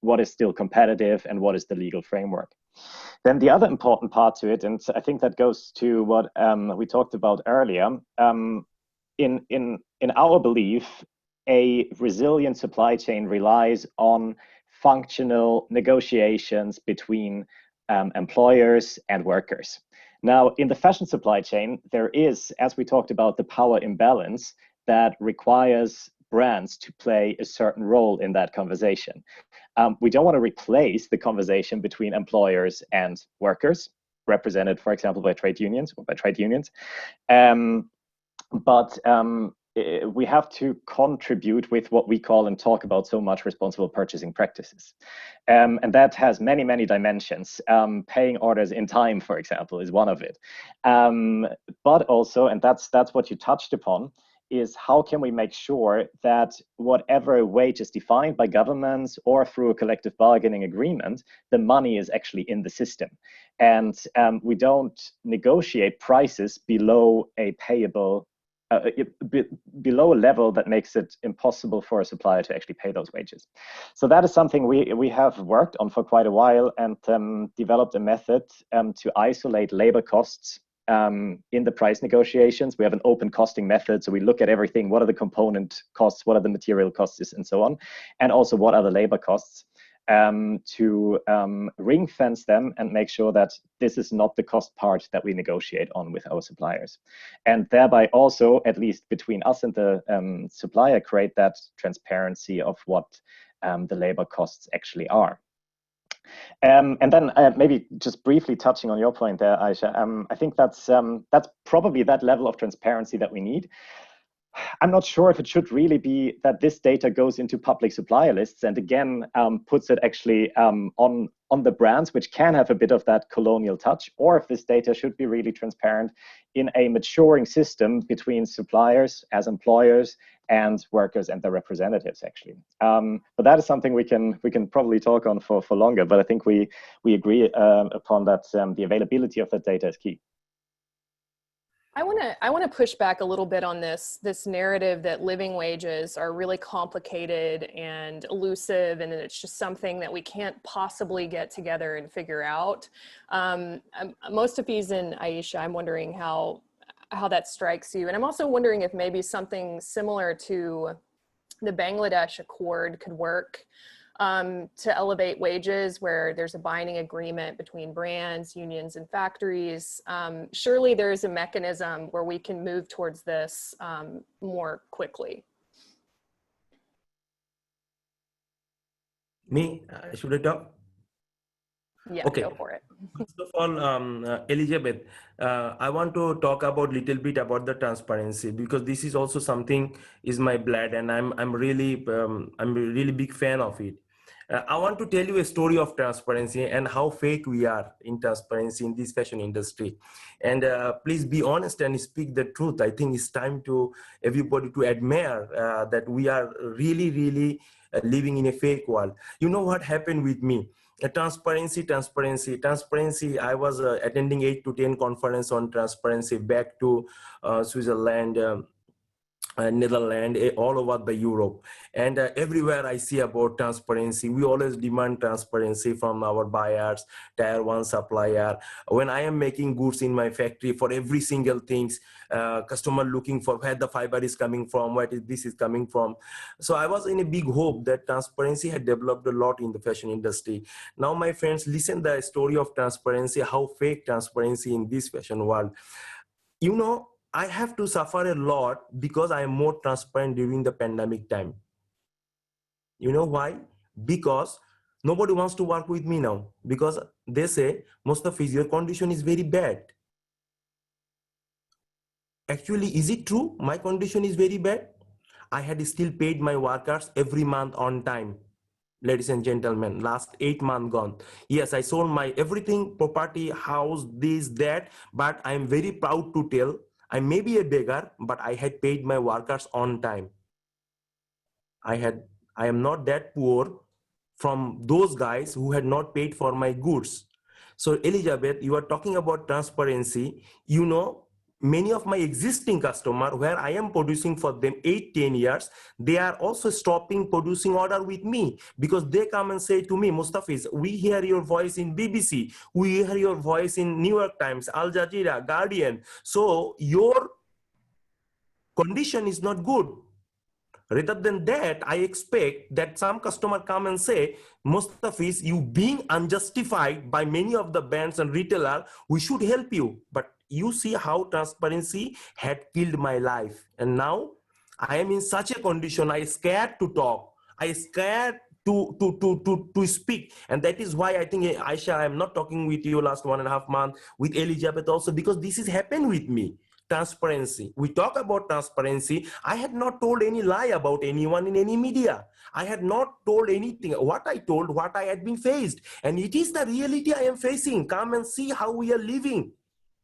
what is still competitive and what is the legal framework. Then the other important part to it, and I think that goes to what we talked about earlier. In our belief, a resilient supply chain relies on functional negotiations between employers and workers. Now, in the fashion supply chain, there is, as we talked about, the power imbalance that requires brands to play a certain role in that conversation. We don't want to replace the conversation between employers and workers, represented, for example, by trade unions or by trade unions. But we have to contribute with what we call and talk about so much responsible purchasing practices. And that has many, many dimensions. Paying orders in time, for example, is one of it. But also, and that's what you touched upon, is how can we make sure that whatever wage is defined by governments or through a collective bargaining agreement, the money is actually in the system. And we don't negotiate prices below a payable below a level that makes it impossible for a supplier to actually pay those wages. So that is something we have worked on for quite a while and developed a method to isolate labor costs in the price negotiations. We have an open costing method. So we look at everything. What are the component costs? What are the material costs and so on? And also what are the labor costs, to ring fence them and make sure that this is not the cost part that we negotiate on with our suppliers. And thereby also, at least between us and the supplier, create that transparency of what the labor costs actually are. And then maybe just briefly touching on your point there, Aisha, I think that's probably that level of transparency that we need. I'm not sure if it should really be that this data goes into public supplier lists and again puts it actually on the brands, which can have a bit of that colonial touch, or if this data should be really transparent in a maturing system between suppliers as employers and workers and their representatives, actually. But that is something we can probably talk on for longer. But I think we agree upon that the availability of that data is key. I want to push back a little bit on this narrative that living wages are really complicated and elusive, and it's just something that we can't possibly get together and figure out. Mustafiz and Aisha, I'm wondering how that strikes you, and I'm also wondering if maybe something similar to the Bangladesh Accord could work to elevate wages, where there's a binding agreement between brands, unions, and factories. Surely there is a mechanism where we can move towards this more quickly. Me, should I talk? Yeah, Okay. go for it. First of all, Elizabeth, I want to talk about little bit about the transparency, because this is also something is my blood, and I'm really big fan of it. I want to tell you a story of transparency and how fake we are in transparency in this fashion industry. And please be honest and speak the truth. I think it's time to everybody to admire that we are really living in a fake world. You know what happened with me? Transparency. I was attending 8 to 10 conference on transparency back to Switzerland, Netherlands, all over the Europe, and everywhere I see about transparency. We always demand transparency from our buyers, tier 1 supplier. When I am making goods in my factory, for every single things, customer looking for where the fiber is coming from, where this is coming from. So I was in a big hope that transparency had developed a lot in the fashion industry. Now, my friends, listen the story of transparency, how fake transparency in this fashion world. You know, I have to suffer a lot because I am more transparent during the pandemic time. You know why? Because nobody wants to work with me now, because they say, Mustafiz, your condition is very bad. Actually, is it true? My condition is very bad. I had still paid my workers every month on time. Ladies and gentlemen, last 8 months gone. Yes, I sold my everything, property, house, this, that, but I am very proud to tell, I may be a beggar, but I had paid my workers on time. I am not that poor from those guys who had not paid for my goods. So Elizabeth, you are talking about transparency. You know, many of my existing customers where I am producing for them 8-10 years, they are also stopping producing order with me, because they come and say to me, Mustafiz, we hear your voice in BBC, we hear your voice in New York Times, Al Jazeera, Guardian. So your condition is not good. Rather than that, I expect that some customer come and say, Mustafiz, you being unjustified by many of the brands and retailer, we should help you. But you see how transparency had killed my life. And now I am in such a condition, I scared to talk. I scared to speak. And that is why I think, Aisha, I am not talking with you last 1.5 months, with Elizabeth also, because this has happened with me. Transparency. We talk about transparency. I had not told any lie about anyone in any media. I had not told anything. What I told, what I had been faced. And it is the reality I am facing. Come and see how we are living.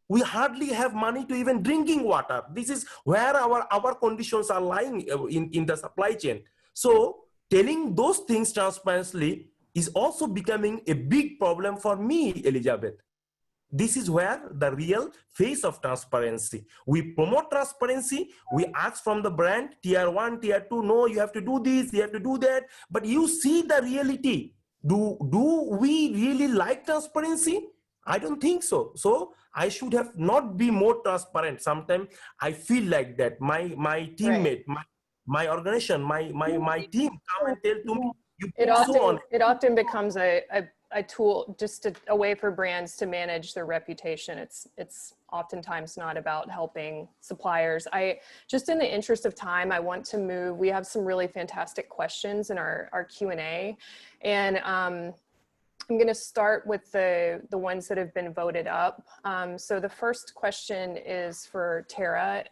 We hardly have money to even drinking water. This is where our conditions are lying in the supply chain. So telling those things transparently is also becoming a big problem for me, Elizabeth. This is where the real face of transparency. We promote transparency. We ask from the brand, tier 1, tier 2, no, you have to do this, you have to do that. But you see the reality. Do we really like transparency? I don't think so. So I should have not be more transparent. Sometimes I feel like that. My teammate, my organization, my team come and tell to me, you It put so on. often becomes a tool, just a way for brands to manage their reputation. It's oftentimes not about helping suppliers. Just in the interest of time, I want to move. We have some really fantastic questions in our Q&A, and I'm going to start with the ones that have been voted up. So the first question is for Tara.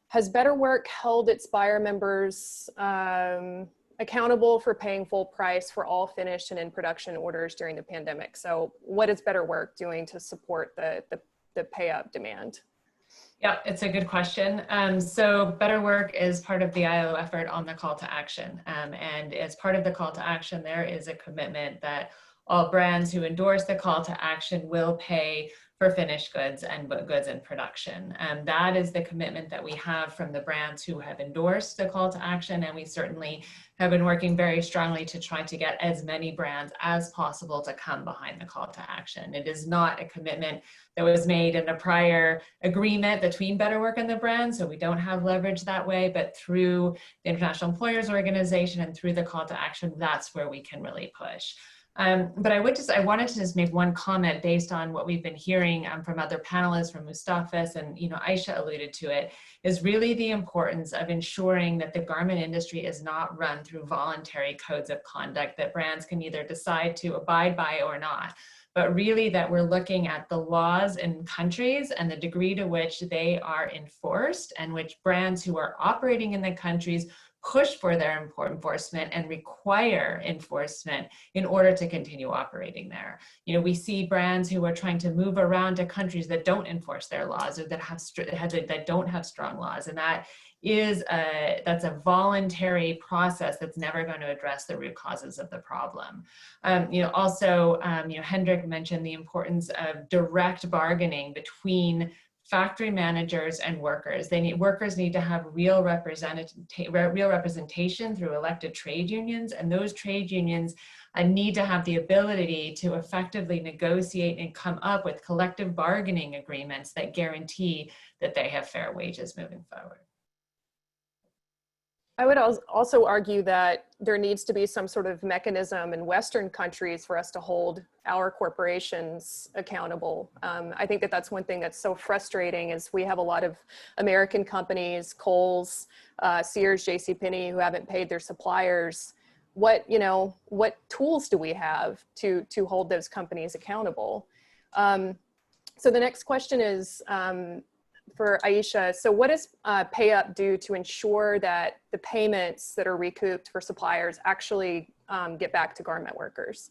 Has Better Work held its buyer members accountable for paying full price for all finished and in production orders during the pandemic? So what is Better Work doing to support the pay up demand? Yeah, it's a good question. So Better Work is part of the ILO effort on the call to action. And as part of the call to action, there is a commitment that all brands who endorse the call to action will pay for finished goods and goods in production. And that is the commitment that we have from the brands who have endorsed the call to action. And we certainly have been working very strongly to try to get as many brands as possible to come behind the call to action. It is not a commitment that was made in a prior agreement between Better Work and the brand, so we don't have leverage that way, but through the International Employers Organization and through the call to action, that's where we can really push. But I wanted to just make one comment based on what we've been hearing from other panelists, from Mustafis, and Aisha alluded to it, is really the importance of ensuring that the garment industry is not run through voluntary codes of conduct that brands can either decide to abide by or not, but really that we're looking at the laws in countries and the degree to which they are enforced, and which brands who are operating in the countries push for their enforcement and require enforcement in order to continue operating there. We see brands who are trying to move around to countries that don't enforce their laws, or that don't have strong laws, and that's a voluntary process that's never going to address the root causes of the problem. Hendrik mentioned the importance of direct bargaining between factory managers and workers. Workers need to have real representation through elected trade unions, and those trade unions need to have the ability to effectively negotiate and come up with collective bargaining agreements that guarantee that they have fair wages moving forward. I would also argue that there needs to be some sort of mechanism in Western countries for us to hold our corporations accountable. I think that's one thing that's so frustrating is we have a lot of American companies, Kohl's, Sears, JCPenney, who haven't paid their suppliers. What tools do we have to hold those companies accountable? So the next question is, for Aisha, so what does Pay Up do to ensure that the payments that are recouped for suppliers actually get back to garment workers?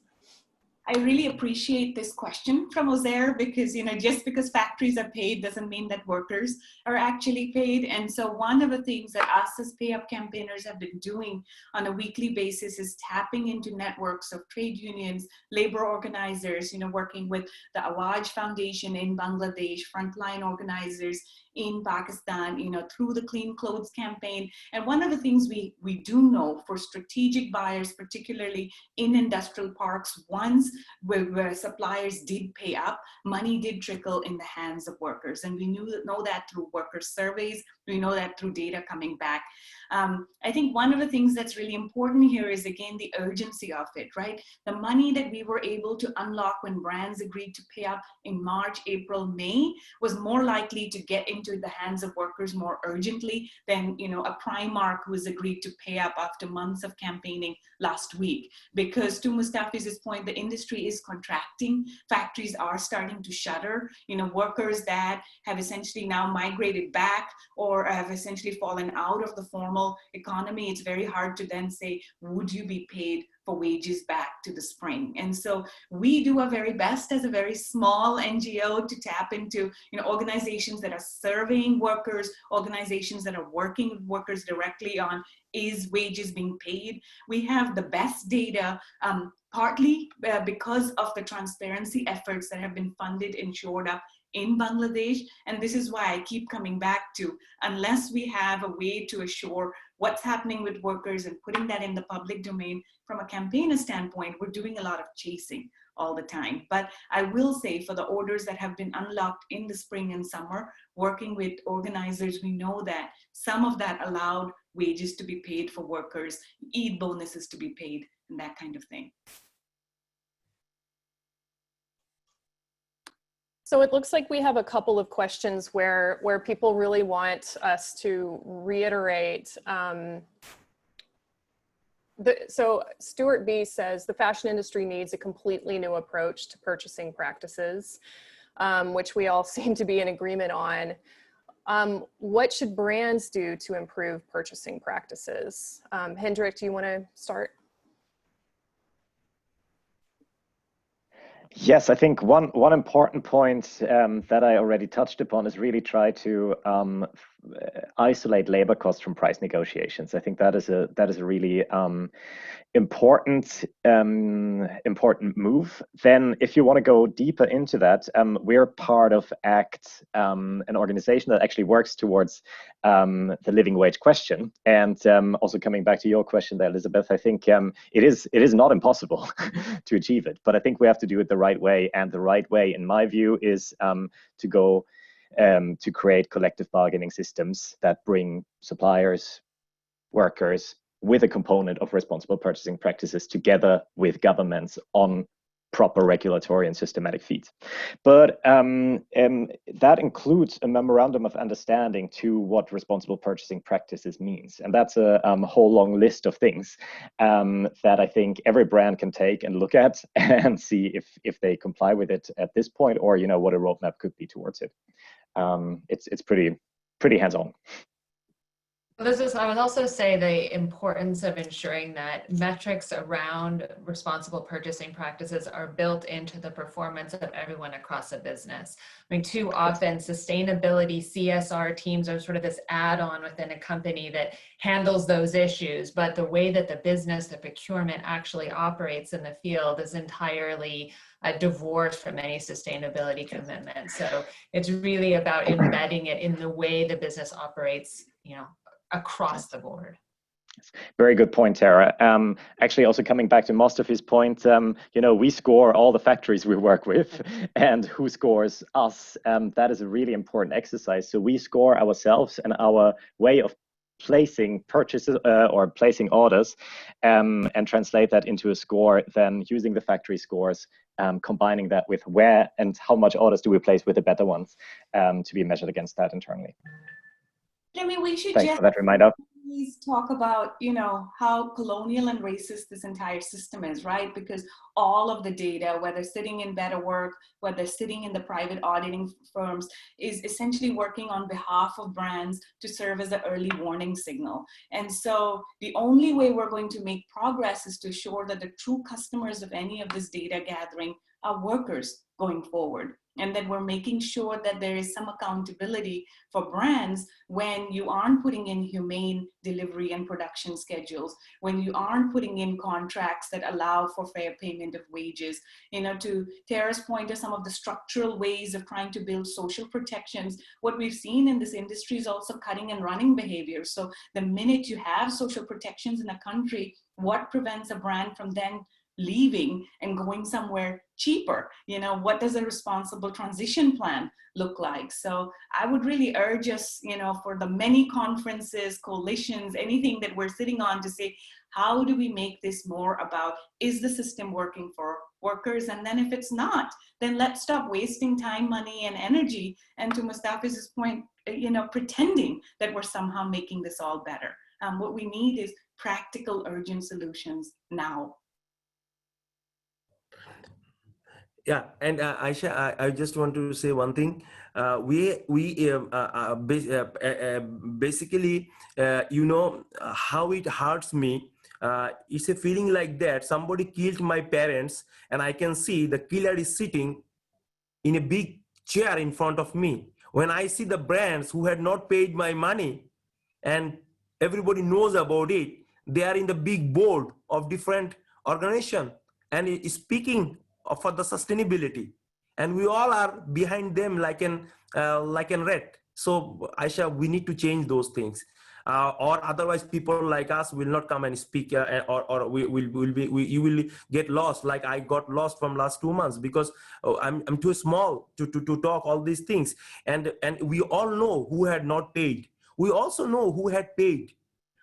I really appreciate this question from Ozair, because just because factories are paid doesn't mean that workers are actually paid. And so one of the things that us as Pay Up campaigners have been doing on a weekly basis is tapping into networks of trade unions, labor organizers, working with the Awaj Foundation in Bangladesh, frontline organizers in Pakistan, through the Clean Clothes campaign. And one of the things we do know for strategic buyers, particularly in industrial parks, once where suppliers did pay up, money did trickle in the hands of workers. And we know that through worker surveys, we know that through data coming back. I think one of the things that's really important here is, again, the urgency of it, right? The money that we were able to unlock when brands agreed to pay up in March, April, May was more likely to get into the hands of workers more urgently than, a Primark who has agreed to pay up after months of campaigning last week. Because to Mustafi's point, the industry is contracting. Factories are starting to shutter. Workers that have essentially now migrated back or have essentially fallen out of the formal economy, it's very hard to then say, would you be paid for wages back to the spring? And so we do our very best as a very small NGO to tap into organizations that are surveying workers, organizations that are working with workers directly on, is wages being paid? We have the best data, partly because of the transparency efforts that have been funded and shored up in Bangladesh. And this is why I keep coming back to, unless we have a way to assure what's happening with workers and putting that in the public domain from a campaigner standpoint, we're doing a lot of chasing. all the time. But I will say for the orders that have been unlocked in the spring and summer, working with organizers, we know that some of that allowed wages to be paid for workers, Eid bonuses to be paid, and that kind of thing. So it looks like we have a couple of questions where people really want us to reiterate. So Stuart B says, the fashion industry needs a completely new approach to purchasing practices, which we all seem to be in agreement on. What should brands do to improve purchasing practices? Hendrik, do you want to start? Yes, I think one important point that I already touched upon is really try to isolate labor costs from price negotiations. I think that is a really important move. Then, if you want to go deeper into that, we're part of ACT, an organization that actually works towards the living wage question. And also coming back to your question there, Elizabeth, I think it is not impossible to achieve it, but I think we have to do it the right way. And the right way, in my view, is to go to create collective bargaining systems that bring suppliers, workers, with a component of responsible purchasing practices together with governments on proper regulatory and systematic feet. But that includes a memorandum of understanding to what responsible purchasing practices means. And that's a whole long list of things that I think every brand can take and look at and see if they comply with it at this point, or what a roadmap could be towards it. It's pretty hands-on. I would also say the importance of ensuring that metrics around responsible purchasing practices are built into the performance of everyone across a business. I mean, too often sustainability CSR teams are sort of this add-on within a company that handles those issues, but the way that the business, the procurement actually operates in the field is entirely divorced from any sustainability commitment. So it's really about embedding it in the way the business operates, across the board. Very good point, Tara. Actually, also coming back to Mostaf's point, we score all the factories we work with, and who scores us? That is a really important exercise. So we score ourselves and our way of placing purchases or placing orders, and translate that into a score. Then using the factory scores, combining that with where and how much orders do we place with the better ones, to be measured against that internally. I mean, we should Thanks for that reminder. Please talk about, how colonial and racist this entire system is, right? Because all of the data, whether sitting in Better Work, whether sitting in the private auditing firms, is essentially working on behalf of brands to serve as an early warning signal. And so the only way we're going to make progress is to ensure that the true customers of any of this data gathering are workers going forward. And that we're making sure that there is some accountability for brands when you aren't putting in humane delivery and production schedules, when you aren't putting in contracts that allow for fair payment of wages. To Tara's point, of some of the structural ways of trying to build social protections, what we've seen in this industry is also cutting and running behavior. So the minute you have social protections in a country, what prevents a brand from then leaving and going somewhere cheaper? What does a responsible transition plan look like? So I would really urge us, for the many conferences, coalitions, anything that we're sitting on, to say, how do we make this more about, is the system working for workers? And then if it's not, then let's stop wasting time, money, and energy. And to Mustafa's point, pretending that we're somehow making this all better. What we need is practical, urgent solutions now. Yeah, and Aisha, I just want to say one thing. Basically, how it hurts me. It's a feeling like that somebody killed my parents, and I can see the killer is sitting in a big chair in front of me. When I see the brands who had not paid my money, and everybody knows about it, they are in the big board of different organization and speaking for the sustainability, and we all are behind them like an rat. So Aisha, we need to change those things. or otherwise people like us will not come and speak, or you will get lost, like I got lost from last 2 months because I'm too small to talk all these things. And we all know who had not paid. We also know who had paid.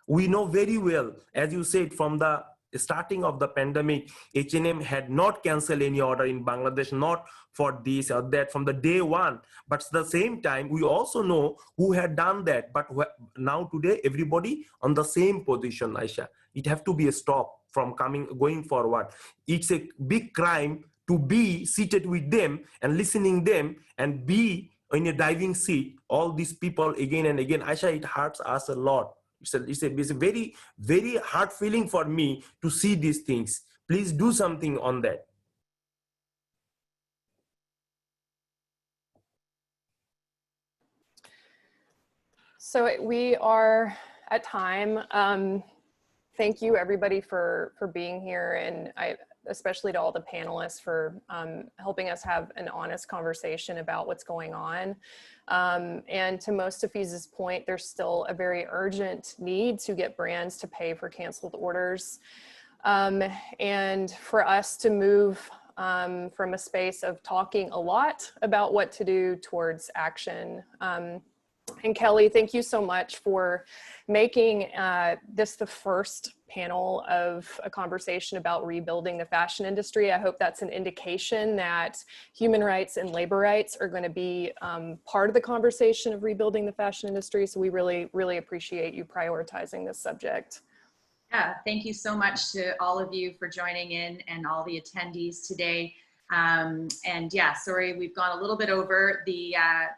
We know very well, as you said, from the starting of the pandemic, H&M had not canceled any order in Bangladesh, not for this or that from the day one. But at the same time, we also know who had done that. But now today, everybody on the same position, Aisha. It have to be a stop from going forward. It's a big crime to be seated with them and listening them and be in a driving seat, all these people again and again. Aisha, it hurts us a lot. It's a very, very hard feeling for me to see these things. Please do something on that. So we are at time. Thank you everybody for being here, and especially to all the panelists for helping us have an honest conversation about what's going on. And to Mostafiz's point, there's still a very urgent need to get brands to pay for canceled orders. And for us to move from a space of talking a lot about what to do towards action. And Kelly, thank you so much for making this the first panel of a conversation about rebuilding the fashion industry. I hope that's an indication that human rights and labor rights are going to be part of the conversation of rebuilding the fashion industry. So we really, really appreciate you prioritizing this subject. Yeah, thank you so much to all of you for joining in and all the attendees today. And yeah, sorry, we've gone a little bit over. The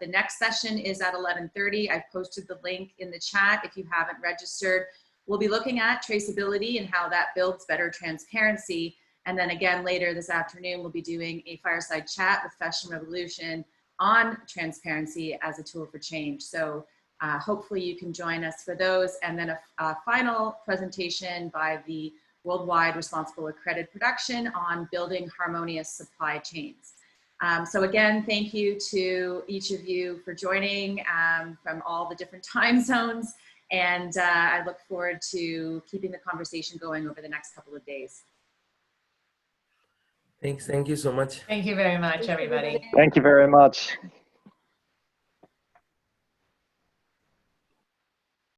next session is at 11:30. I've posted the link in the chat if you haven't registered. We'll be looking at traceability and how that builds better transparency. And then again, later this afternoon, we'll be doing a fireside chat with Fashion Revolution on transparency as a tool for change. So hopefully you can join us for those. And then a final presentation by the Worldwide Responsible Accredited Production on building harmonious supply chains. So again, thank you to each of you for joining from all the different time zones. And I look forward to keeping the conversation going over the next couple of days. Thanks. Thank you so much. Thank you very much, everybody. Thank you very much.